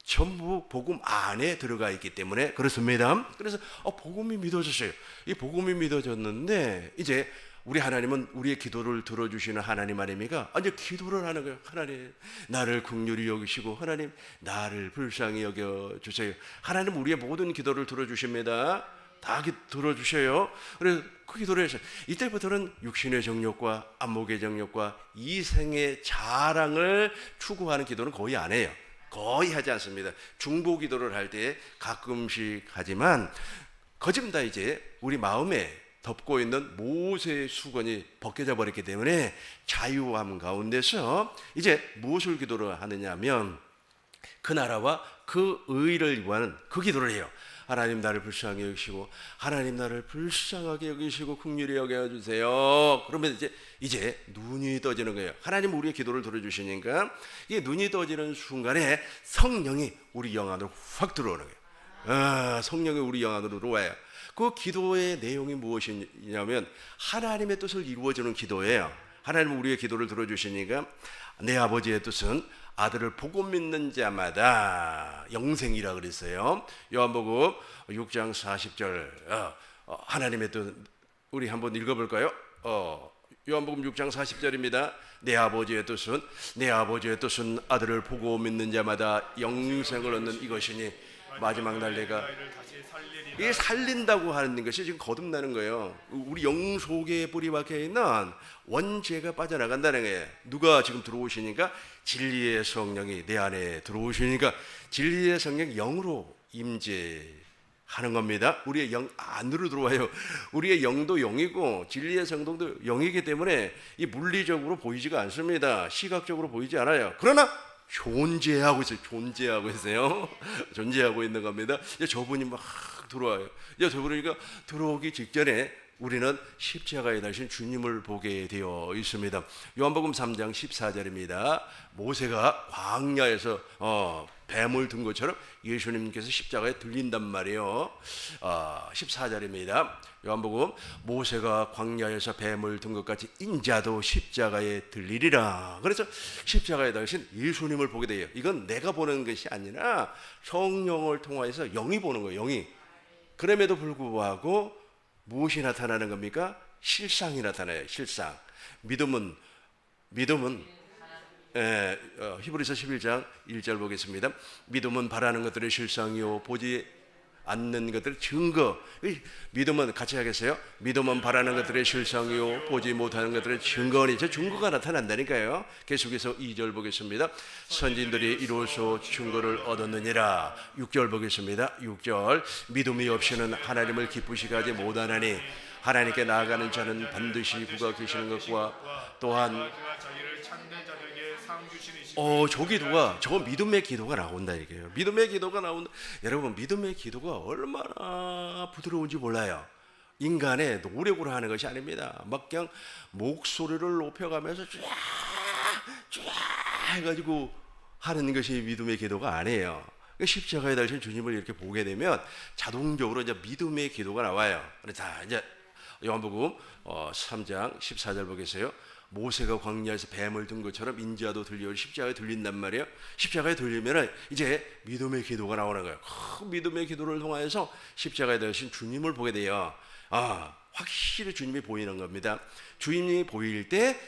전부 복음 안에 들어가 있기 때문에 그렇습니다. 그래서 복음이 믿어졌어요. 이 복음이 믿어졌는데 이제 우리 하나님은 우리의 기도를 들어주시는 하나님 아닙니까? 이제 기도를 하는 거예요. 하나님 나를 긍휼히 여기시고 하나님 나를 불쌍히 여겨주세요. 하나님 우리의 모든 기도를 들어주십니다. 다 들어주셔요. 그래서 그 기도를 해서 이때부터는 육신의 정욕과 안목의 정욕과 이생의 자랑을 추구하는 기도는 거의 안 해요. 거의 하지 않습니다. 중보 기도를 할 때 가끔씩 하지만 거짓 다 이제 우리 마음에 덮고 있는 모세의 수건이 벗겨져 버렸기 때문에 자유함 가운데서 이제 무엇을 기도를 하느냐 하면 그 나라와 그 의를 구하는 그 기도를 해요. 하나님 나를 불쌍히 여기시고 하나님 나를 불쌍하게 여기시고 긍휼히 여겨주세요. 그러면 이제 눈이 떠지는 거예요. 하나님 우리의 기도를 들어주시니까 이 눈이 떠지는 순간에 성령이 우리 영 안으로 확 들어오는 거예요. 성령이 우리 영 안으로 들어와요. 그 기도의 내용이 무엇이냐면 하나님의 뜻을 이루어주는 기도예요. 하나님은 우리의 기도를 들어주시니까 내 아버지의 뜻은 아들을 보고 믿는 자마다 영생이라 그랬어요. 요한복음 6장 40절 하나님의 뜻 우리 한번 읽어볼까요? 요한복음 6장 40절입니다. 내 아버지의 뜻은 아들을 보고 믿는 자마다 영생을 얻는 이것이니 마지막 날 내가 이게 살린다고 하는 것이 지금 거듭나는 거예요. 우리 영 속에 뿌리 박혀 있는 원죄가 빠져나간다는 거예요. 누가 지금 들어오시니까 진리의 성령이 내 안에 들어오시니까 진리의 성령이 영으로 임재하는 겁니다. 우리의 영 안으로 들어와요. 우리의 영도 영이고 진리의 성령도 영이기 때문에 이 물리적으로 보이지가 않습니다. 시각적으로 보이지 않아요. 그러나 존재하고 있어요. 존재하고 있는 겁니다. 이제 저분이 막 들어와요. 이제 저분이 들어오기 직전에 우리는 십자가에 달신 주님을 보게 되어 있습니다. 요한복음 3장 14절입니다. 모세가 광야에서 뱀을 든 것처럼 예수님께서 십자가에 들린단 말이에요. 14절입니다. 요한복음 모세가 광야에서 뱀을 든 것 같이 인자도 십자가에 들리리라. 그래서 십자가에 달신 예수님을 보게 돼요. 이건 내가 보는 것이 아니라 성령을 통해서 영이 보는 거예요. 영이. 그럼에도 불구하고 무엇이 나타나는 겁니까? 실상이 나타나요. 실상. 믿음은 히브리서 11장 1절 보겠습니다. 믿음은 바라는 것들의 실상이요 보지 않는 것들의 증거. 믿음은 같이 하겠어요? 믿음은 바라는 것들의 실상이요 보지 못하는 것들의 증거니. 저 증거가 나타난다니까요. 계속해서 2절 보겠습니다. 선진들이 이로써 증거를 얻었느니라. 6절 보겠습니다. 6절 믿음이 없이는 하나님을 기쁘시게 하지 못하나니 하나님께 나아가는 자는 반드시 그가 계시는 것과 또한 저 기도가 저 믿음의 기도가 나온다 이게요. 믿음의 기도가 나온다. 여러분 믿음의 기도가 얼마나 부드러운지 몰라요. 인간의 노력으로 하는 것이 아닙니다. 막 그냥 목소리를 높여가면서 쫙 해가지고 하는 것이 믿음의 기도가 아니에요. 십자가에 달린 주님을 이렇게 보게 되면 자동적으로 이제 믿음의 기도가 나와요. 자 이제 요한복음 3장 14절 보겠어요. 모세가 광야에서 뱀을 든 것처럼 인자도 들려 십자가에 들린단 말이에요. 십자가에 들리면 이제 믿음의 기도가 나오는 거예요. 그 믿음의 기도를 통하여서 십자가에 대신 주님을 보게 돼요. 확실히 주님이 보이는 겁니다. 주님이 보일 때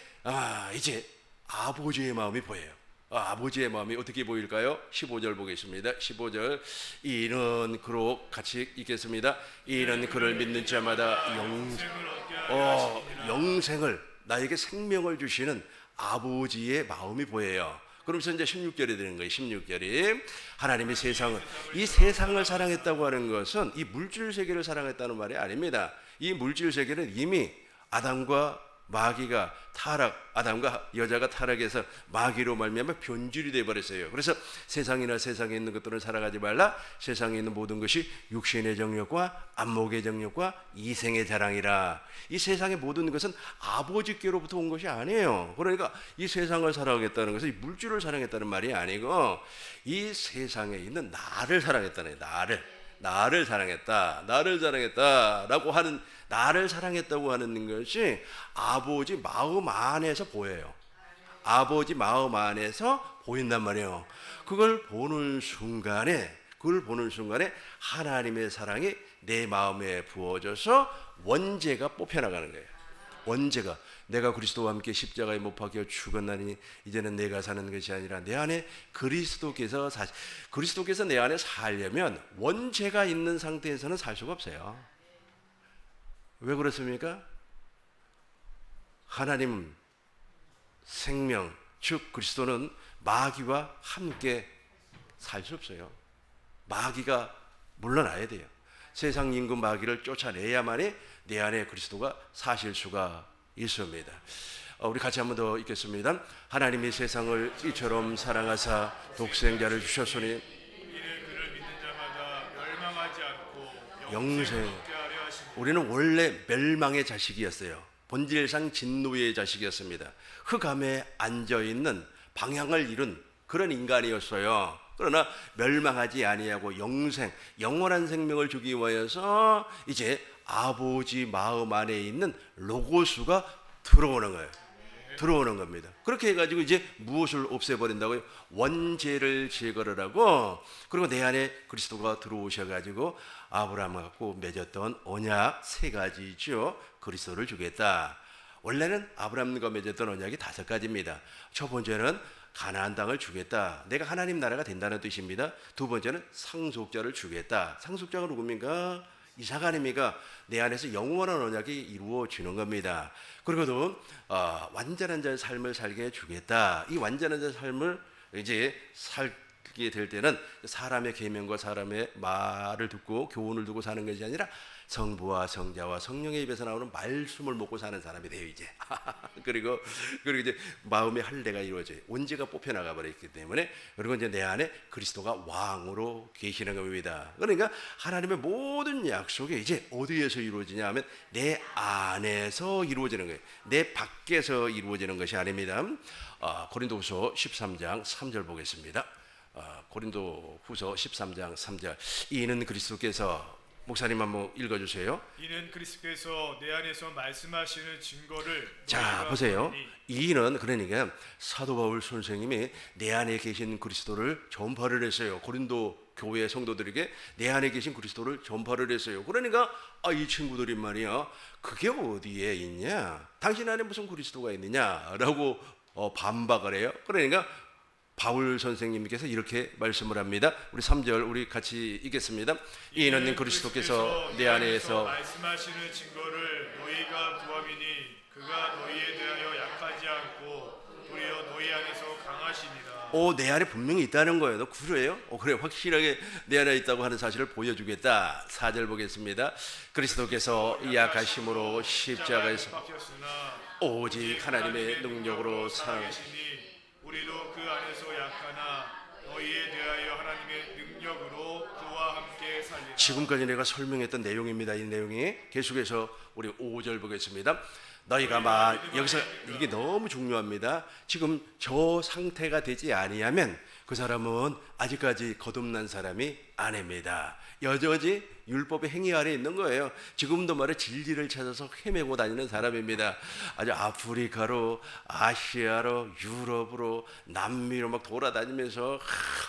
이제 아버지의 마음이 보여요. 아버지의 마음이 어떻게 보일까요? 15절 보겠습니다. 15절. 이는 그로 같이 읽겠습니다. 이는 그를 믿는 자마다 영생을 나에게 생명을 주시는 아버지의 마음이 보여요. 그러면서 이제 16절이 되는 거예요. 16절이 하나님이 이 세상을 사랑했다고 하는 것은 이 물질 세계를 사랑했다는 말이 아닙니다. 이 물질 세계는 이미 아담과 마귀가 아담과 여자가 타락해서 마귀로 말미암아 변질이 되어 버렸어요. 그래서 세상이나 세상에 있는 것들을 살아가지 말라. 세상에 있는 모든 것이 육신의 정욕과 안목의 정욕과 이생의 자랑이라. 이 세상의 모든 것은 아버지께로부터 온 것이 아니에요. 그러니까 이 세상을 사랑하겠다는 것은 이 물질을 사랑했다는 말이 아니고 이 세상에 있는 나를 사랑했다는 거예요. 나를 사랑했다라고 하는, 나를 사랑했다고 하는 것이 아버지 마음 안에서 보여요. 아버지 마음 안에서 보인단 말이에요. 그걸 보는 순간에 하나님의 사랑이 내 마음에 부어져서 원죄가 뽑혀나가는 거예요. 원죄가, 내가 그리스도와 함께 십자가에 못 박혀 죽었나니 이제는 내가 사는 것이 아니라 내 안에 그리스도께서 내 안에 살려면 원죄가 있는 상태에서는 살 수가 없어요. 왜 그렇습니까? 하나님 생명, 즉 그리스도는 마귀와 함께 살 수 없어요. 마귀가 물러나야 돼요. 세상 임금 마귀를 쫓아내야만이 내 안에 그리스도가 사실 수가 있습니다. 우리 같이 한 번 더 읽겠습니다. 하나님이 세상을 이처럼 사랑하사 독생자를 주셨으니 이는 그를 믿는 자마다 멸망하지 않고 영생을 얻게 하려 하심이라. 우리는 원래 멸망의 자식이었어요. 본질상 진노의 자식이었습니다. 흑암에 앉아있는 방향을 잃은 그런 인간이었어요. 그러나 멸망하지 아니하고 영원한 생명을 주기 위하여서 이제 아버지 마음 안에 있는 로고스가 들어오는 거예요. 들어오는 겁니다. 그렇게 해가지고 이제 무엇을 없애버린다고요? 원죄를 제거를 하고, 그리고 내 안에 그리스도가 들어오셔가지고 아브라함과 갖고 맺었던 언약 3가지죠. 그리스도를 주겠다. 원래는 아브라함과 맺었던 언약이 5가지입니다. 첫 번째는 가나안 땅을 주겠다. 내가 하나님 나라가 된다는 뜻입니다. 두 번째는 상속자를 주겠다. 상속자가 누굽니까? 이삭 아닙니까? 내 안에서 영원한 언약이 이루어지는 겁니다. 그리고 또 완전한 자의 삶을 살게 해주겠다. 이 완전한 자의 삶을 이제 살게 될 때는 사람의 계명과 사람의 말을 듣고 교훈을 두고 사는 것이 아니라 성부와 성자와 성령의 입에서 나오는 말씀을 먹고 사는 사람이 돼요 이제. 그리고 이제 마음의 할례가 이루어져요. 원죄가 뽑혀나가 버렸기 때문에. 그리고 이제 내 안에 그리스도가 왕으로 계시는 겁니다. 그러니까 하나님의 모든 약속이 이제 어디에서 이루어지냐 하면 내 안에서 이루어지는 거예요. 내 밖에서 이루어지는 것이 아닙니다. 고린도후서 13장 3절 보겠습니다. 고린도후서 13장 3절. 이는 그리스도께서, 목사님 한번 읽어주세요. 이는 그리스도께서 내 안에서 말씀하시는 증거를 자 보세요. 이는 그러니까 사도 바울 선생님이 내 안에 계신 그리스도를 전파를 했어요. 고린도 교회 성도들에게 내 안에 계신 그리스도를 전파를 했어요. 그러니까 이 친구들이 말이야, 그게 어디에 있냐, 당신 안에 무슨 그리스도가 있느냐라고 반박을 해요. 그러니까 바울 선생님께서 이렇게 말씀을 합니다. 우리 3절 우리 같이 읽겠습니다. 이는 그리스도께서 내 안에서 말씀하시는 증거를 너희가 구함이니 그가 너희에 대하여 약하지 않고 도리어 너희 안에서 강하시니라. 내 안에 분명히 있다는 거예요. 너 그래요? 그래, 확실하게 내 안에 있다고 하는 사실을 보여주겠다. 4절 보겠습니다. 그리스도께서 약하심으로 십자가에서 오직 하나님의 능력으로 살아계시니 우리도 그 안에서 약하나 너희에 대하여 하나님의 능력으로 그와 함께 살리라. 지금까지 내가 설명했던 내용입니다. 이 내용이 계속해서 우리 5절 보겠습니다. 너희가 여기서 이게 너무 중요합니다. 지금 저 상태가 되지 아니하면 그 사람은 아직까지 거듭난 사람이 아닙니다. 여전히 율법의 행위 아래 있는 거예요. 지금도 말해 진리를 찾아서 헤매고 다니는 사람입니다. 아주 아프리카로, 아시아로, 유럽으로, 남미로 막 돌아다니면서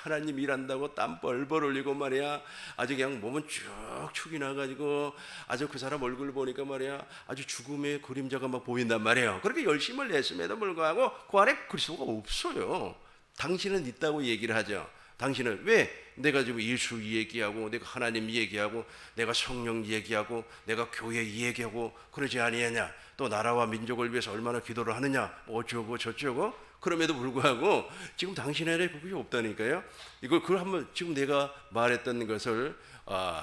하나님 일한다고 땀 뻘뻘 흘리고 말이야. 아주 그냥 몸은 쭉축이 나가지고 아주 그 사람 얼굴 보니까 말이야, 아주 죽음의 그림자가 막 보인단 말이에요. 그렇게 열심을 냈음에도 불구하고 그 안에 그리스도가 없어요. 당신은 있다고 얘기를 하죠. 당신은 왜 내가 지금 예수 얘기하고 내가 하나님 얘기하고 내가 성령 얘기하고 내가 교회 얘기하고 그러지 아니하냐, 또 나라와 민족을 위해서 얼마나 기도를 하느냐, 뭐 어쩌고 저쩌고, 그럼에도 불구하고 지금 당신 안에 그것이 없다니까요. 그걸 한번 지금 내가 말했던 것을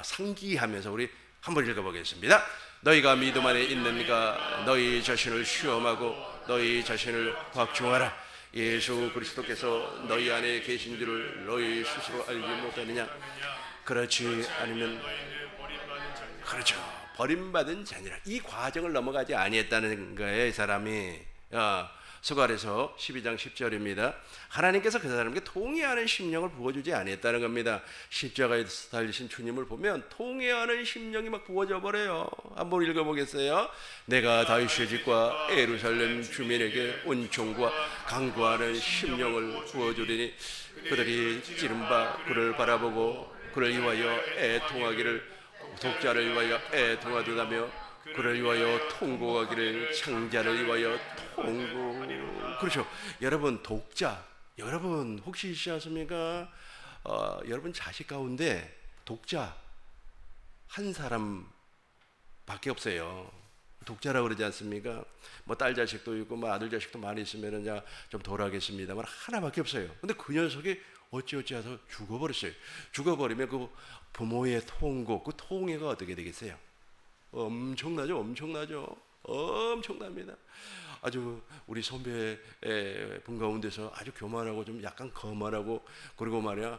상기하면서 우리 한번 읽어보겠습니다. 너희가 믿음 안에 있는가? 너희 자신을 시험하고 너희 자신을 확증하라. 예수 그리스도께서 너희 안에 계신 줄을 너희 스스로 알지 못하느냐? 그렇지 않으면 그렇죠, 버림받은 자니라. 이 과정을 넘어가지 아니했다는 거예요, 이 사람이. 스가랴서 12장 10절입니다. 하나님께서 그 사람에게 통회하는 심령을 부어주지 아니했다는 겁니다. 십자가에서 달리신 주님을 보면 통회하는 심령이 막 부어져 버려요. 한번 읽어보겠어요. 내가 다윗의 집과 예루살렘 주민에게 은총과 강구하는 심령을 부어주리니 그들이 찌른바 그를 바라보고 그를 위하여 애통하기를, 독자를 위하여 애통하듯하며 그를 위하여 통곡하기를, 창자를 위하여 통곡. 그렇죠. 여러분, 독자, 여러분 혹시 있지 않습니까? 여러분 자식 가운데 독자 한 사람밖에 없어요. 독자라고 그러지 않습니까? 뭐 딸 자식도 있고 뭐 아들 자식도 많이 있으면 좀 덜 하겠습니다만 하나밖에 없어요. 근데 그 녀석이 어찌어찌해서 죽어버렸어요. 죽어버리면 그 부모의 통곡, 그 통해가 어떻게 되겠어요? 엄청나죠, 엄청납니다. 아주 우리 선배 분 가운데서 아주 교만하고 좀 약간 거만하고, 그리고 말이야,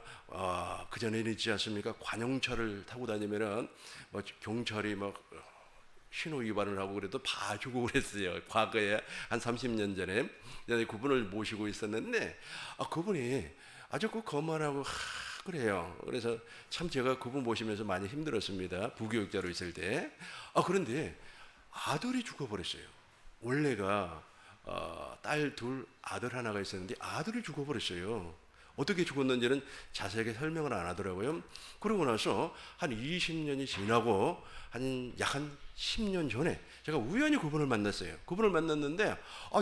그 전에는 있지 않습니까? 관용차를 타고 다니면은 뭐 경찰이 막 신호 위반을 하고 그래도 봐주고 그랬어요. 과거에 한 30년 전에 그분을 모시고 있었는데, 그분이 아주 그 거만하고 그래요. 그래서 참 제가 그분 모시면서 많이 힘들었습니다. 부교육자로 있을 때. 그런데 아들이 죽어버렸어요. 원래가 딸 둘, 아들 하나가 있었는데 아들이 죽어버렸어요. 어떻게 죽었는지는 자세하게 설명을 안 하더라고요. 그러고 나서 한 20년이 지나고 약 한 10년 전에 제가 우연히 그분을 만났어요. 그분을 만났는데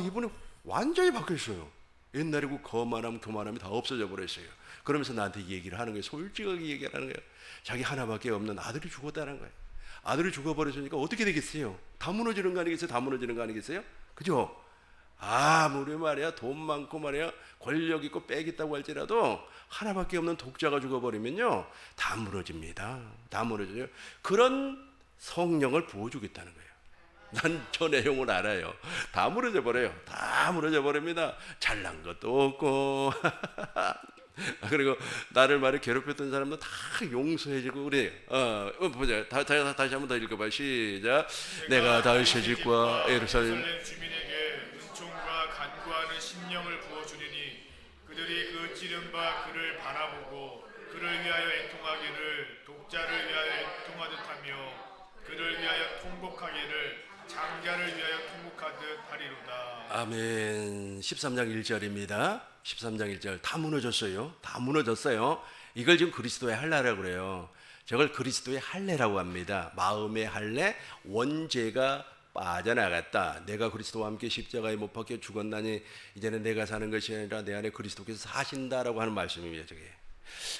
이분이 완전히 바뀌었어요. 옛날에 그 거만함, 교만함이 다 없어져 버렸어요. 그러면서 나한테 얘기를 하는 거예요. 솔직하게 얘기를 하는 거예요. 자기 하나밖에 없는 아들이 죽었다는 거예요. 아들이 죽어버렸으니까 어떻게 되겠어요? 다 무너지는 거 아니겠어요? 다 무너지는 거 아니겠어요? 그죠? 아무리 말이야 돈 많고 말이야 권력 있고 빽 있다고 할지라도 하나밖에 없는 독자가 죽어버리면요 다 무너집니다. 다 무너져요. 그런 성령을 부어주겠다는 거예요. 난 저 내용을 알아요. 다 무너져 버려요. 다 무너져 버립니다. 잘난 것도 없고 그리고 나를 말해 괴롭혔던 사람도 다 용서해주고 그래요. 보자. 다시 한번 더 읽어봐. 시작. 내가 다윗의 집과 예루살렘 주민에게 은총과 간구하는 심령을 부어주리니 그들이 그 찌른 바 그를 바라보고 그를 위하여 애통하기를, 독자를 위하여 애통하듯하며 그를 위하여 통곡하기를, 장자를 위하여 통곡하듯 하리로다. 아멘. 13장 1절입니다. 13장 1절. 다 무너졌어요. 다 무너졌어요. 이걸 지금 그리스도의 할례라고 그래요. 저걸 그리스도의 할례라고 합니다. 마음의 할례, 원죄가 빠져나갔다. 내가 그리스도와 함께 십자가에 못 박혀 죽었나니 이제는 내가 사는 것이 아니라 내 안에 그리스도께서 사신다라고 하는 말씀입니다. 저게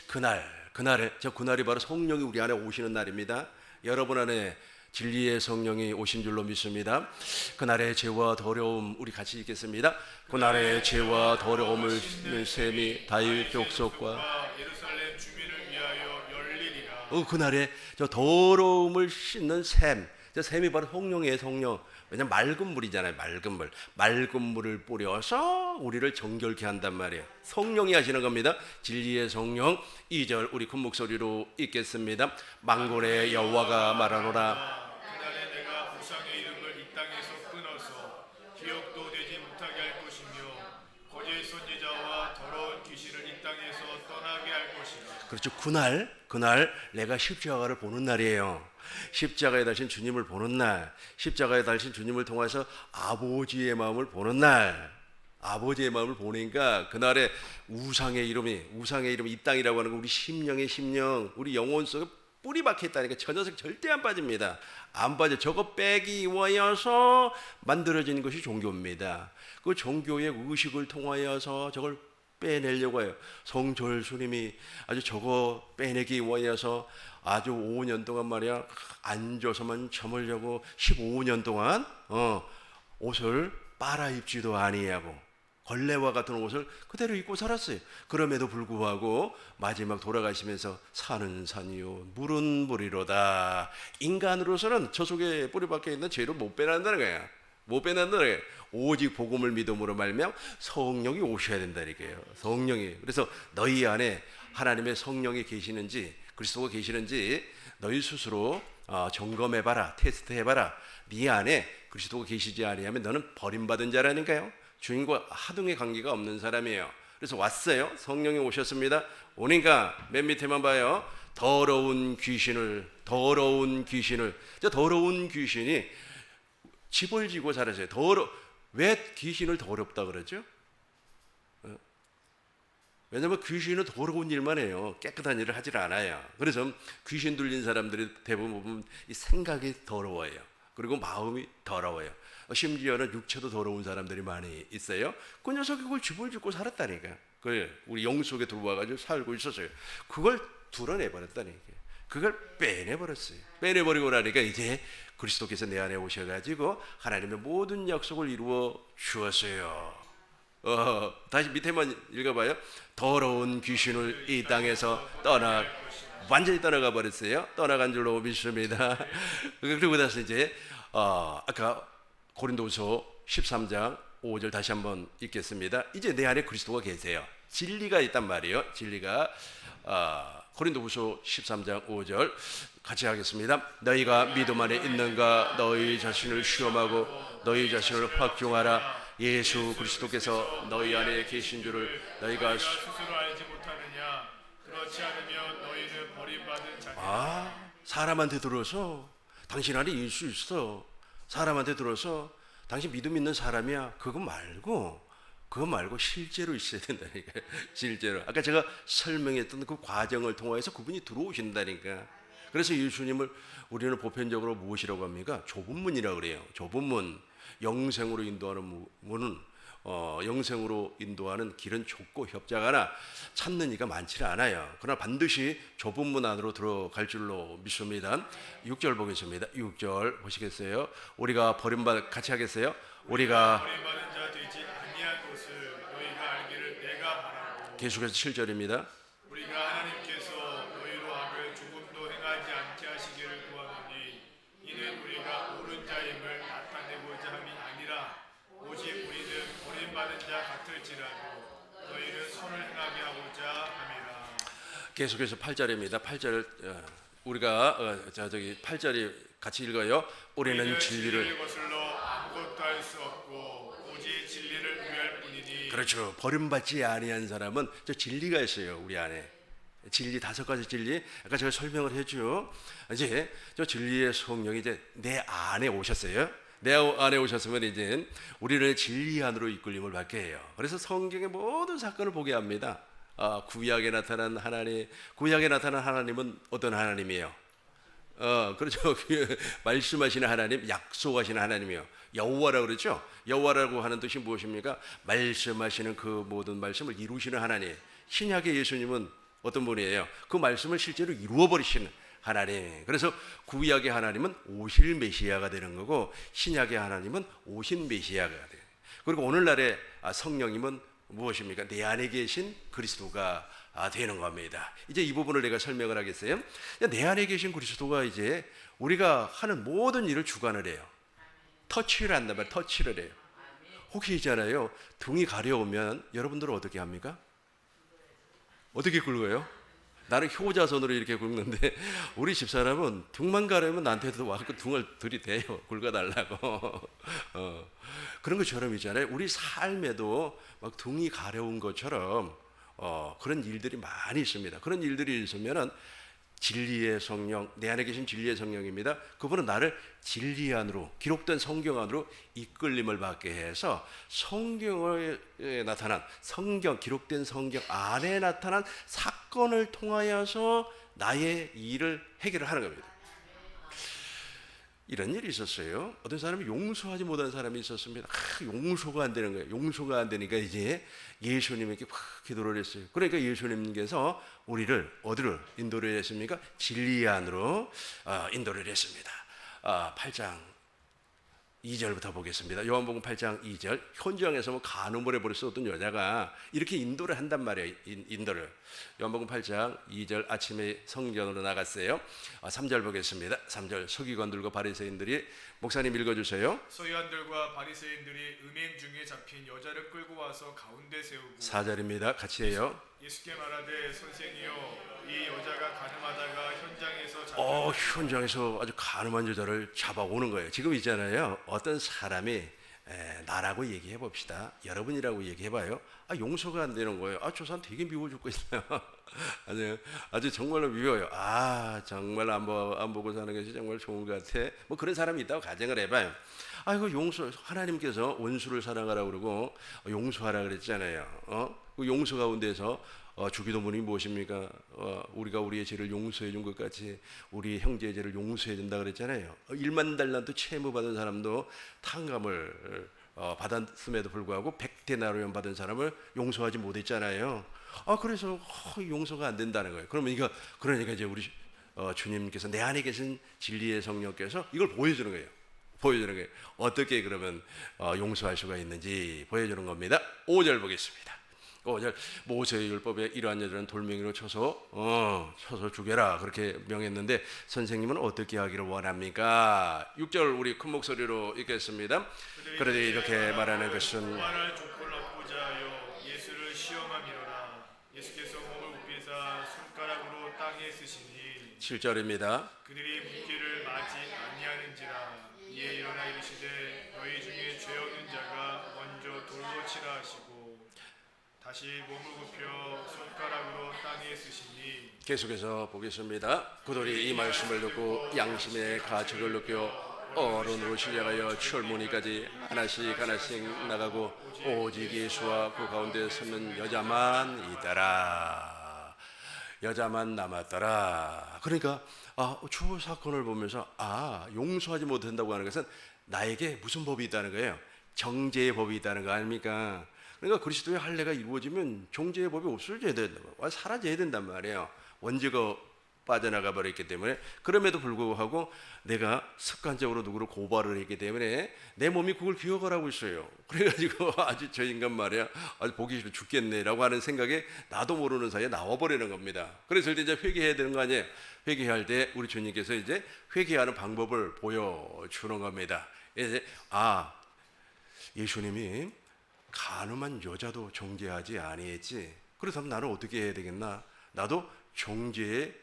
그날이 바로 성령이 우리 안에 오시는 날입니다. 여러분 안에 진리의 성령이 오신 줄로 믿습니다. 그날의 죄와 더러움, 우리 같이 읽겠습니다. 그날의 죄와 더러움을 씻는 셈이 다윗 족속과 예루살렘 주민을 위하여 열리리라. 그날의 저 더러움을 씻는 셈, 저 셈이 바로 성령이에요. 성령. 왜냐면 맑은 물이잖아요. 맑은 물을 뿌려서 우리를 정결케 한단 말이에요. 성령이 하시는 겁니다. 진리의 성령. 2절 우리 큰 목소리로 읽겠습니다. 만군의 여호와가 말하노라. 그날에 내가 우상의 이름을 이 땅에서 끊어서 기억도 되지 못하게 할 것이며 거짓 선지자와 더러운 귀신을 이 땅에서 그렇죠. 그날 내가 십자가를 보는 날이에요. 십자가에 달린 주님을 보는 날, 십자가에 달린 주님을 통해서 아버지의 마음을 보는 날, 아버지의 마음을 보니까 그날에 우상의 이름이 이 땅이라고 하는 거 우리 심령의 심령, 우리 영혼 속에 뿌리 박혀 있다니까 저 녀석 절대 안 빠집니다. 안 빠져. 저거 빼기 위하여서 만들어진 것이 종교입니다. 그 종교의 의식을 통하여서 저걸 빼내려고 해요. 성철수님이 아주 저거 빼내기 위하여서 아주 5년 동안 말이야 앉아서만 잠을 자고 15년 동안 옷을 빨아입지도 아니하고 걸레와 같은 옷을 그대로 입고 살았어요. 그럼에도 불구하고 마지막 돌아가시면서 산은 산이요 물은 물이로다. 인간으로서는 저 속에 뿌리 박혀 있는 죄를 못 빼낸다는 거야. 못 빼낸다는 거야. 오직 복음을 믿음으로 말미암아 성령이 오셔야 된다니까요. 성령이. 그래서 너희 안에 하나님의 성령이 계시는지 그리스도가 계시는지 너희 스스로 점검해봐라. 테스트해봐라. 네 안에 그리스도가 계시지 아니하면 너는 버림받은 자라니까요. 주님과 하등의 관계가 없는 사람이에요. 그래서 왔어요. 성령이 오셨습니다. 오니까 맨 밑에만 봐요. 더러운 귀신이 집을 지고 살았어요. 왜 귀신을 더럽다 그러죠? 왜냐하면 귀신은 더러운 일만 해요. 깨끗한 일을 하질 않아요. 그래서 귀신 들린 사람들이 대부분 보면 이 생각이 더러워요. 그리고 마음이 더러워요. 심지어는 육체도 더러운 사람들이 많이 있어요. 그 녀석이 그걸 집을 짓고 살았다니까. 우리 영 속에 들어와가지고 살고 있었어요. 그걸 드러내버렸다니까. 그걸 빼내버렸어요. 빼내버리고 나니까 이제 그리스도께서 내 안에 오셔가지고 하나님의 모든 약속을 이루어 주었어요. 다시 밑에만 읽어봐요. 더러운 귀신을 이 땅에서 완전히 떠나가 버렸어요. 떠나간 줄로 믿습니다. 그리고 나서 이제 아까 고린도후서 13장 5절 다시 한번 읽겠습니다. 이제 내 안에 그리스도가 계세요. 진리가 있단 말이에요. 진리가 고린도후서 13장 5절 같이 하겠습니다. 너희가 믿음 안에 있는가 너희 자신을 시험하고 너희 자신을 확증하라. 예수 그리스도께서 너희 안에 계신 줄을 너희가 스스로 알지 못하느냐. 그렇지 않으면 너희는 버림받은 자니라. 사람한테 들어서 당신 안에 예수 있어. 사람한테 들어서 당신 믿음 있는 사람이야. 그거 말고 실제로 있어야 된다니까. 실제로. 아까 제가 설명했던 그 과정을 통해서 그분이 들어오신다니까. 그래서 예수님을 우리는 보편적으로 무엇이라고 합니까? 좁은 문이라고 그래요. 좁은 문. 영생으로 인도하는 문은 영생으로 인도하는 길은 좁고 협착하나 찾는 이가 많지는 않아요. 그러나 반드시 좁은 문 안으로 들어갈 줄로 믿습니다. 6절 보겠습니다. 6절 보시겠어요? 우리가 같이 하겠어요? 우리가 버림받은 자 되지 아니한 것을 너희가 알기를 내가 바라고. 계속해서 7절입니다. 우리가 하나님께서 너희로 악을 조금도 행하지 않게 하시기를 구하노니 이는 우리가 옳은 자임을 나타내고자 함이 아니라 오직 우리는 버림받은 자 같을지라도 너희는 선을 행하게 하고자 함이라. 계속해서 8절입니다. 8절 우리가 8절이 같이 읽어요. 우리는 진리를 거슬러 아무것도 할 수 없고 오직 진리를 구할 뿐이니. 그렇죠. 버림받지 아니한 사람은 저 진리가 있어요. 우리 안에 진리 5가지 진리. 아까 제가 설명을 했죠. 이제 저 진리의 성령이 이제 내 안에 오셨어요. 내 안에 오셨으면 이제 우리를 진리 안으로 이끌림을 받게 해요. 그래서 성경의 모든 사건을 보게 합니다. 구약에 나타난 하나님은 어떤 하나님이에요? 그렇죠. 말씀하시는 하나님, 약속하시는 하나님이요. 여호와라고 그랬죠. 여호와라고 하는 뜻이 무엇입니까? 말씀하시는 그 모든 말씀을 이루시는 하나님. 신약의 예수님은 어떤 분이에요? 그 말씀을 실제로 이루어 버리시는 하나님. 그래서 구약의 하나님은 오실 메시아가 되는 거고 신약의 하나님은 오신 메시아가 돼요. 그리고 오늘날의 성령님은 무엇입니까? 내 안에 계신 그리스도가 되는 겁니다. 이제 이 부분을 내가 설명을 하겠어요. 내 안에 계신 그리스도가 이제 우리가 하는 모든 일을 주관을 해요. 터치를 한단 말이에요. 터치를 해요. 혹시 있잖아요. 등이 가려우면 여러분들은 어떻게 합니까? 어떻게 긁어요? 나는 효자손으로 이렇게 긁는데 우리 집사람은 등만 가려면 나한테도 와서 등을 들이대요. 긁어달라고. 그런 것처럼 있잖아요. 우리 삶에도 막 등이 가려운 것처럼 그런 일들이 많이 있습니다. 그런 일들이 있으면은 진리의 성령, 내 안에 계신 진리의 성령입니다. 그분은 나를 진리 안으로, 기록된 성경 안으로 이끌림을 받게 해서 성경에 나타난, 성경, 기록된 성경 안에 나타난 사건을 통하여서 나의 일을 해결을 하는 겁니다. 이런 일이 있었어요. 어떤 사람이 용서하지 못한 사람이 있었습니다. 용서가 안 되는 거예요. 용서가 안 되니까 이제 예수님에게 기도를 했어요. 그러니까 예수님께서 우리를 어디를 인도를 했습니까? 진리 안으로 인도를 했습니다. 8장 2절부터 보겠습니다. 요한복음 8장 2절. 현장에서 간음을 해버렸어. 어떤 여자가 이렇게 인도를 한단 말이에요. 인도를. 요한복음 8장 2절. 아침에 성전으로 나갔어요. 3절 보겠습니다. 3절. 서기관들과 바리새인들이, 목사님 읽어주세요. 서기관들과 바리새인들이 음행 중에 잡힌 여자를 끌고 와서 가운데 세우고 4절입니다. 같이 해요. 예수께 말하되 선생이여 이 여자가 가늠하다가 현장에서 잡혀 현장에서 아주 가늠한 여자를 잡아오는 거예요. 지금 있잖아요. 어떤 사람이 나라고 얘기해 봅시다. 여러분이라고 얘기해 봐요. 용서가 안 되는 거예요. 저 사람 되게 미워 죽고 있어요. 아주 정말로 미워요. 정말 안 보고 사는 것이 정말 좋은 것 같아. 뭐 그런 사람이 있다고 가정을 해봐요. 이거 하나님께서 원수를 사랑하라고 그러고 용서하라 그랬잖아요. 그 용서 가운데서 주기도문이 무엇입니까? 우리가 우리의 죄를 용서해 준 것 같이 우리 형제의 죄를 용서해 준다 그랬잖아요. 1만 달란트 채무 받은 사람도 탕감을 받았음에도 불구하고 100데나리온 받은 사람을 용서하지 못했잖아요. 그래서 용서가 안 된다는 거예요. 그러니까 이제 우리 주님께서 내 안에 계신 진리의 성령께서 이걸 보여주는 거예요. 어떻게 그러면 용서할 수가 있는지 보여주는 겁니다. 5절 보겠습니다. 5절. 모세의 율법에 이러한 여자는 돌멩이로 쳐서 죽여라 그렇게 명했는데 선생님은 어떻게 하기를 원합니까? 6절 우리 큰 목소리로 읽겠습니다. 그런데 이렇게 말하는 것은 말할 조건을 얻고자 하여 예수를 시험함이로라. 예수께서 몸을 굽히사 손가락으로 땅에 쓰시니 7절입니다. 그들이 묻기를 마지 아니하는지라. 이에 일어나 이르시되 너희 중에 죄 없는 자가 먼저 돌로 치라 하시고 다시 몸을 굽혀 손가락으로 땅에 쓰시니 계속해서 보겠습니다. 그들이 이 말씀을 듣고 양심의 가책을 느껴 어른으로 시작하여 철문이까지 하나씩 나가고 오직 예수와 그 가운데 서는 여자만 있더라. 여자만 남았더라. 그러니까 주 사건을 보면서 용서하지 못한다고 하는 것은 나에게 무슨 법이 있다는 거예요? 정죄의 법이 있다는 거 아닙니까? 그러니까 그리스도의 할례가 이루어지면 정죄의 법이 없어져야 된다고, 사라져야 된단 말이에요. 원죄가 빠져나가 버렸기 때문에. 그럼에도 불구하고 내가 습관적으로 누구를 고발을 했기 때문에 내 몸이 그걸 기억을 하고 있어요. 그래가지고 아주 저 인간 말이야 아주 보기 싫어 죽겠네라고 하는 생각에 나도 모르는 사이에 나와버리는 겁니다. 그래서 이제 회개해야 되는 거 아니에요. 회개할 때 우리 주님께서 이제 회개하는 방법을 보여주는 겁니다. 이제 예수님이 간음한 여자도 정죄하지 아니했지. 그렇다면 나는 어떻게 해야 되겠나? 나도 정죄의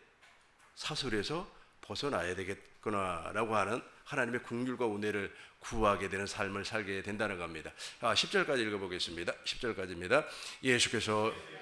사슬에서 벗어나야 되겠구나라고 하는 하나님의 긍휼과 은혜를 구하게 되는 삶을 살게 된다는 겁니다. 10절까지 읽어보겠습니다. 10절까지입니다. 예수께서 이제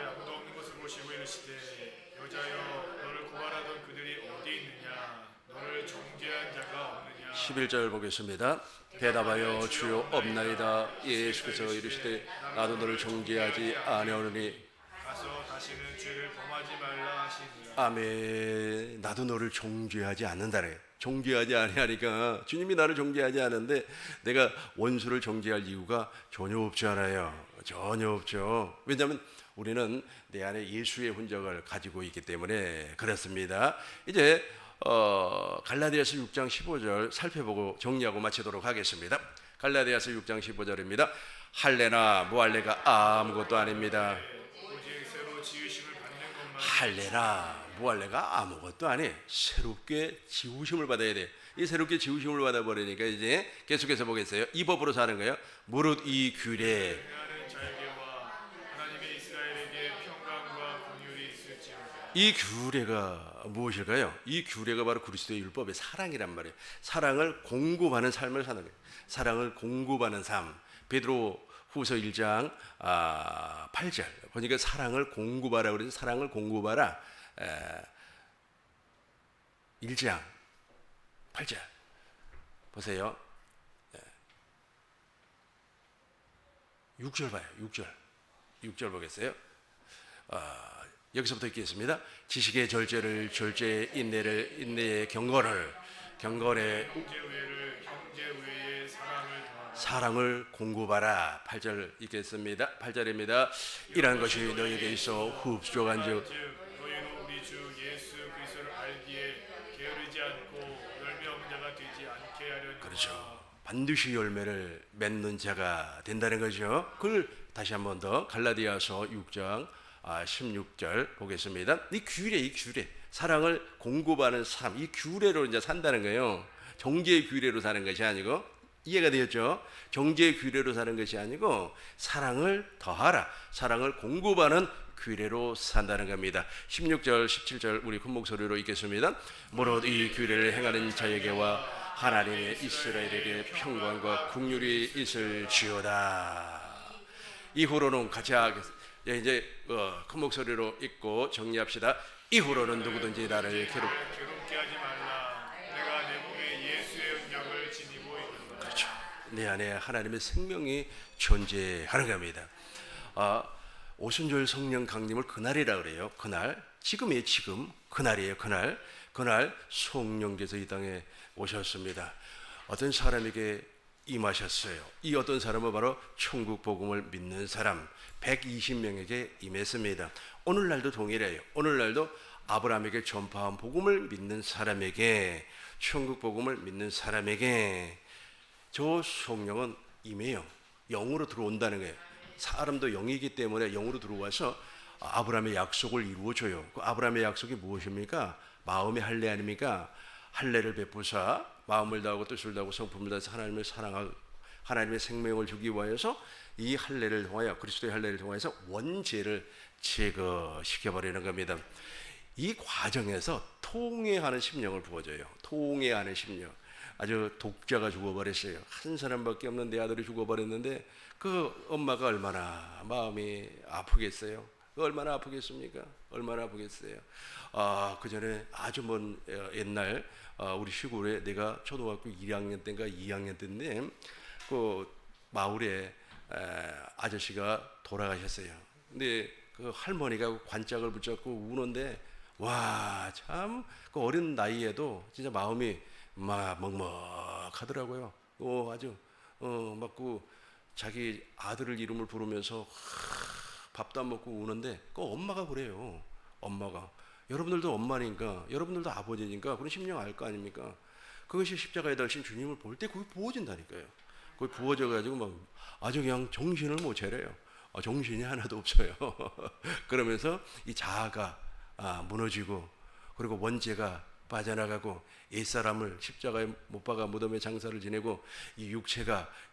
아무도 없는 것을 보시고 이르시되 여자여 너를 고발하던 그들이 어디 있느냐? 너를 정죄한 자가 없느냐? 11절 보겠습니다. 대답하여 주여 없나이다. 예수께서 이르시되 나도 너를 정죄하지 아니하노니 가서 다시는 죄를 범하지 말라 하시니라. 아멘. 나도 너를 정죄하지 않는다네. 정죄하지 아니하니까 주님이 나를 정죄하지 않는데 내가 원수를 정죄할 이유가 전혀 없잖아요. 전혀 없죠. 왜냐하면 우리는 내 안에 예수의 흔적을 가지고 있기 때문에 그렇습니다. 이제 갈라디아서 6장 15절 살펴보고 정리하고 마치도록 하겠습니다. 갈라디아서 6장 15절입니다. 할례나 무할례가 아무것도 아닙니다. 오직 새로 지으심을 받는 것만. 할례나 무할례가 아무것도 아니에요. 새롭게 지우심을 받아야 돼. 이 새롭게 지우심을 받아버리니까 이제 계속해서 보겠어요. 이 법으로 사는 거예요. 무릇 이 규례 행하는 자에게와 하나님의 이스라엘에게 평강과 긍휼이 있을지어다. 이 규례가 무엇일까요? 이 규례가 바로 그리스도의 율법의 사랑이란 말이에요. 사랑을 공급하는 삶을 사는 거예요. 사랑을 공급하는 삶. 베드로 후서 1장 8절 보니까 사랑을 공급하라 그래서 사랑을 공급하라. 1장 8절 보세요. 6절 봐요. 6절 보겠어요. 여기서부터 읽겠습니다. 지식의 절제를 절제, 인내를 인내의 경건을 경건의 형제 외를 형제 외에 사랑을 더하라. 사랑을 공급하라. 8절 읽겠습니다. 8절입니다. 이러한 것이 너희에게 있어 흡족한즉 즉 너희는 우리 주 예수 그리스도를 알기에 게으르지 않고 열매 없는 자가 되지 않게 하려니와. 그렇죠. 반드시 열매를 맺는 자가 된다는 거죠. 그걸 다시 한 번 더 갈라디아서 6장 16절 보겠습니다. 이 규례 사랑을 공급하는 삶, 이 규례로 이제 산다는 거예요. 정죄의 규례로 사는 것이 아니고, 이해가 되었죠? 정죄의 규례로 사는 것이 아니고 사랑을 더하라, 사랑을 공급하는 규례로 산다는 겁니다. 16절 17절 우리 큰 목소리로 읽겠습니다. 무릇 이 규례를 행하는 자에게와 하나님의 이스라엘에게 평강과 긍휼이 있을지어다. 이후로는 같이 하겠습니다. 이제 큰 목소리로 읽고 정리합시다. 이후로는 누구든지 나를 괴롭게 하지 말라. 내가 내 몸에 예수의 은약을 지니고 있노라. 그렇죠. 내 안에 하나님의 생명이 존재하는 겁니다. 오순절 성령 강림을 그날이라 그래요. 그날, 지금이에요. 지금 그날이에요. 그날 성령께서 이 땅에 오셨습니다. 어떤 사람에게 임하셨어요. 이 어떤 사람은 바로 천국 복음을 믿는 사람 120명에게 임했습니다. 오늘날도 동일해요. 오늘날도 아브라함에게 전파한 복음을 믿는 사람에게, 천국 복음을 믿는 사람에게 저 성령은 임해요. 영으로 들어온다는 거예요. 사람도 영이기 때문에 영으로 들어와서 아브라함의 약속을 이루어줘요. 그 아브라함의 약속이 무엇입니까? 마음의 할례 아닙니까? 할례를 베푸사 마음을 다하고 뜻을 다하고 성품을 다해서 하나님을 사랑하고 하나님의 생명을 주기 위하여서 이 할례를 통하여, 그리스도의 할례를 통해서 원죄를 제거시켜버리는 겁니다. 이 과정에서 통회하는 심령을 부어줘요. 통회하는 심령. 아주 독자가 죽어버렸어요. 한 사람밖에 없는 내 아들이 죽어버렸는데 그 엄마가 얼마나 마음이 아프겠어요? 얼마나 아프겠습니까? 얼마나 아프겠어요? 그 전에 아주 먼 옛날 우리 시골에 내가 초등학교 1학년 때인가 2학년 때인데 그 마을에 아저씨가 돌아가셨어요. 근데 그 할머니가 관짝을 붙잡고 우는데 와, 참 그 어린 나이에도 진짜 마음이 막 먹먹하더라고요. 아주 막 그 자기 아들을 이름을 부르면서 밥도 안 먹고 우는데 그 엄마가 그래요. 엄마가. 여러분들도 엄마니까, 여러분들도 아버지니까 그런 심령 알 거 아닙니까? 그것이 십자가에 달리신 주님을 볼 때 그게 부어진다니까요. 그게 부어져가지고 막 아주 그냥 정신을 못 차려요. 정신이 하나도 없어요. 그러면서 이 자아가 무너지고, 그리고 원죄가 빠져나가고, 옛사람을 십자가에 못 박아 무덤에 장사를 지내고 이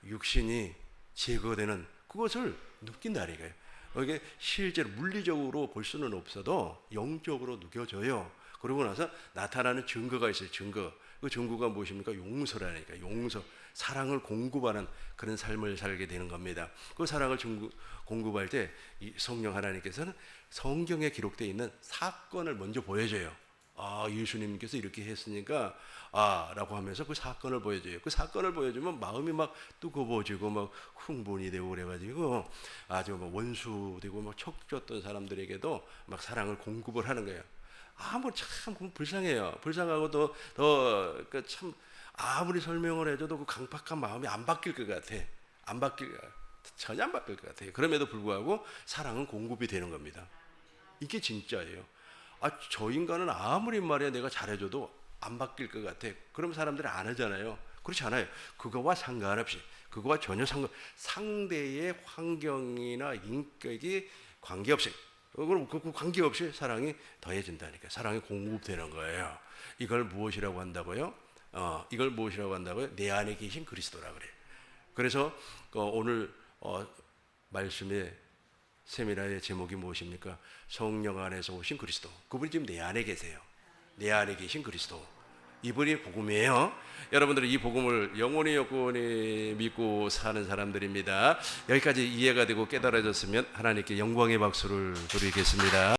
육신이 제거되는 그것을 느낀다니까요. 이게 실제로 물리적으로 볼 수는 없어도 영적으로 느껴져요. 그러고 나서 나타나는 증거가 있어요. 증거. 그 증거가 무엇입니까? 용서라니까. 용서. 사랑을 공급하는 그런 삶을 살게 되는 겁니다. 그 사랑을 공급할 때 이 성령 하나님께서는 성경에 기록되어 있는 사건을 먼저 보여줘요. 예수님께서 이렇게 했으니까 라고 하면서 그 사건을 보여줘요. 그 사건을 보여주면 마음이 막 뜨거워지고 막 흥분이 되고 그래가지고 아주 막 원수되고 막 척졌던 사람들에게도 막 사랑을 공급을 하는 거예요. 뭐 참 불쌍해요. 불쌍하고 더 참 아무리 설명을 해줘도 그 강팍한 마음이 안 바뀔 것 같아. 전혀 안 바뀔 것 같아요. 그럼에도 불구하고 사랑은 공급이 되는 겁니다. 이게 진짜예요. 저 인간은 아무리 말해 내가 잘해줘도 안 바뀔 것 같아. 그럼 사람들이 안 하잖아요. 그렇지 않아요. 그거와 상관없이, 그거와 전혀 상대의 환경이나 인격이 관계없이, 그 관계없이 사랑이 더해진다니까. 사랑이 공급되는 거예요. 이걸 무엇이라고 한다고요? 이걸 무엇이라고 한다고요? 내 안에 계신 그리스도라 그래요. 그래서 오늘 말씀의 세미나의 제목이 무엇입니까? 성령 안에서 오신 그리스도. 그분이 지금 내 안에 계세요. 내 안에 계신 그리스도. 이분이 복음이에요. 여러분들은 이 복음을 영원히 여건히 믿고 사는 사람들입니다. 여기까지 이해가 되고 깨달아졌으면 하나님께 영광의 박수를 드리겠습니다.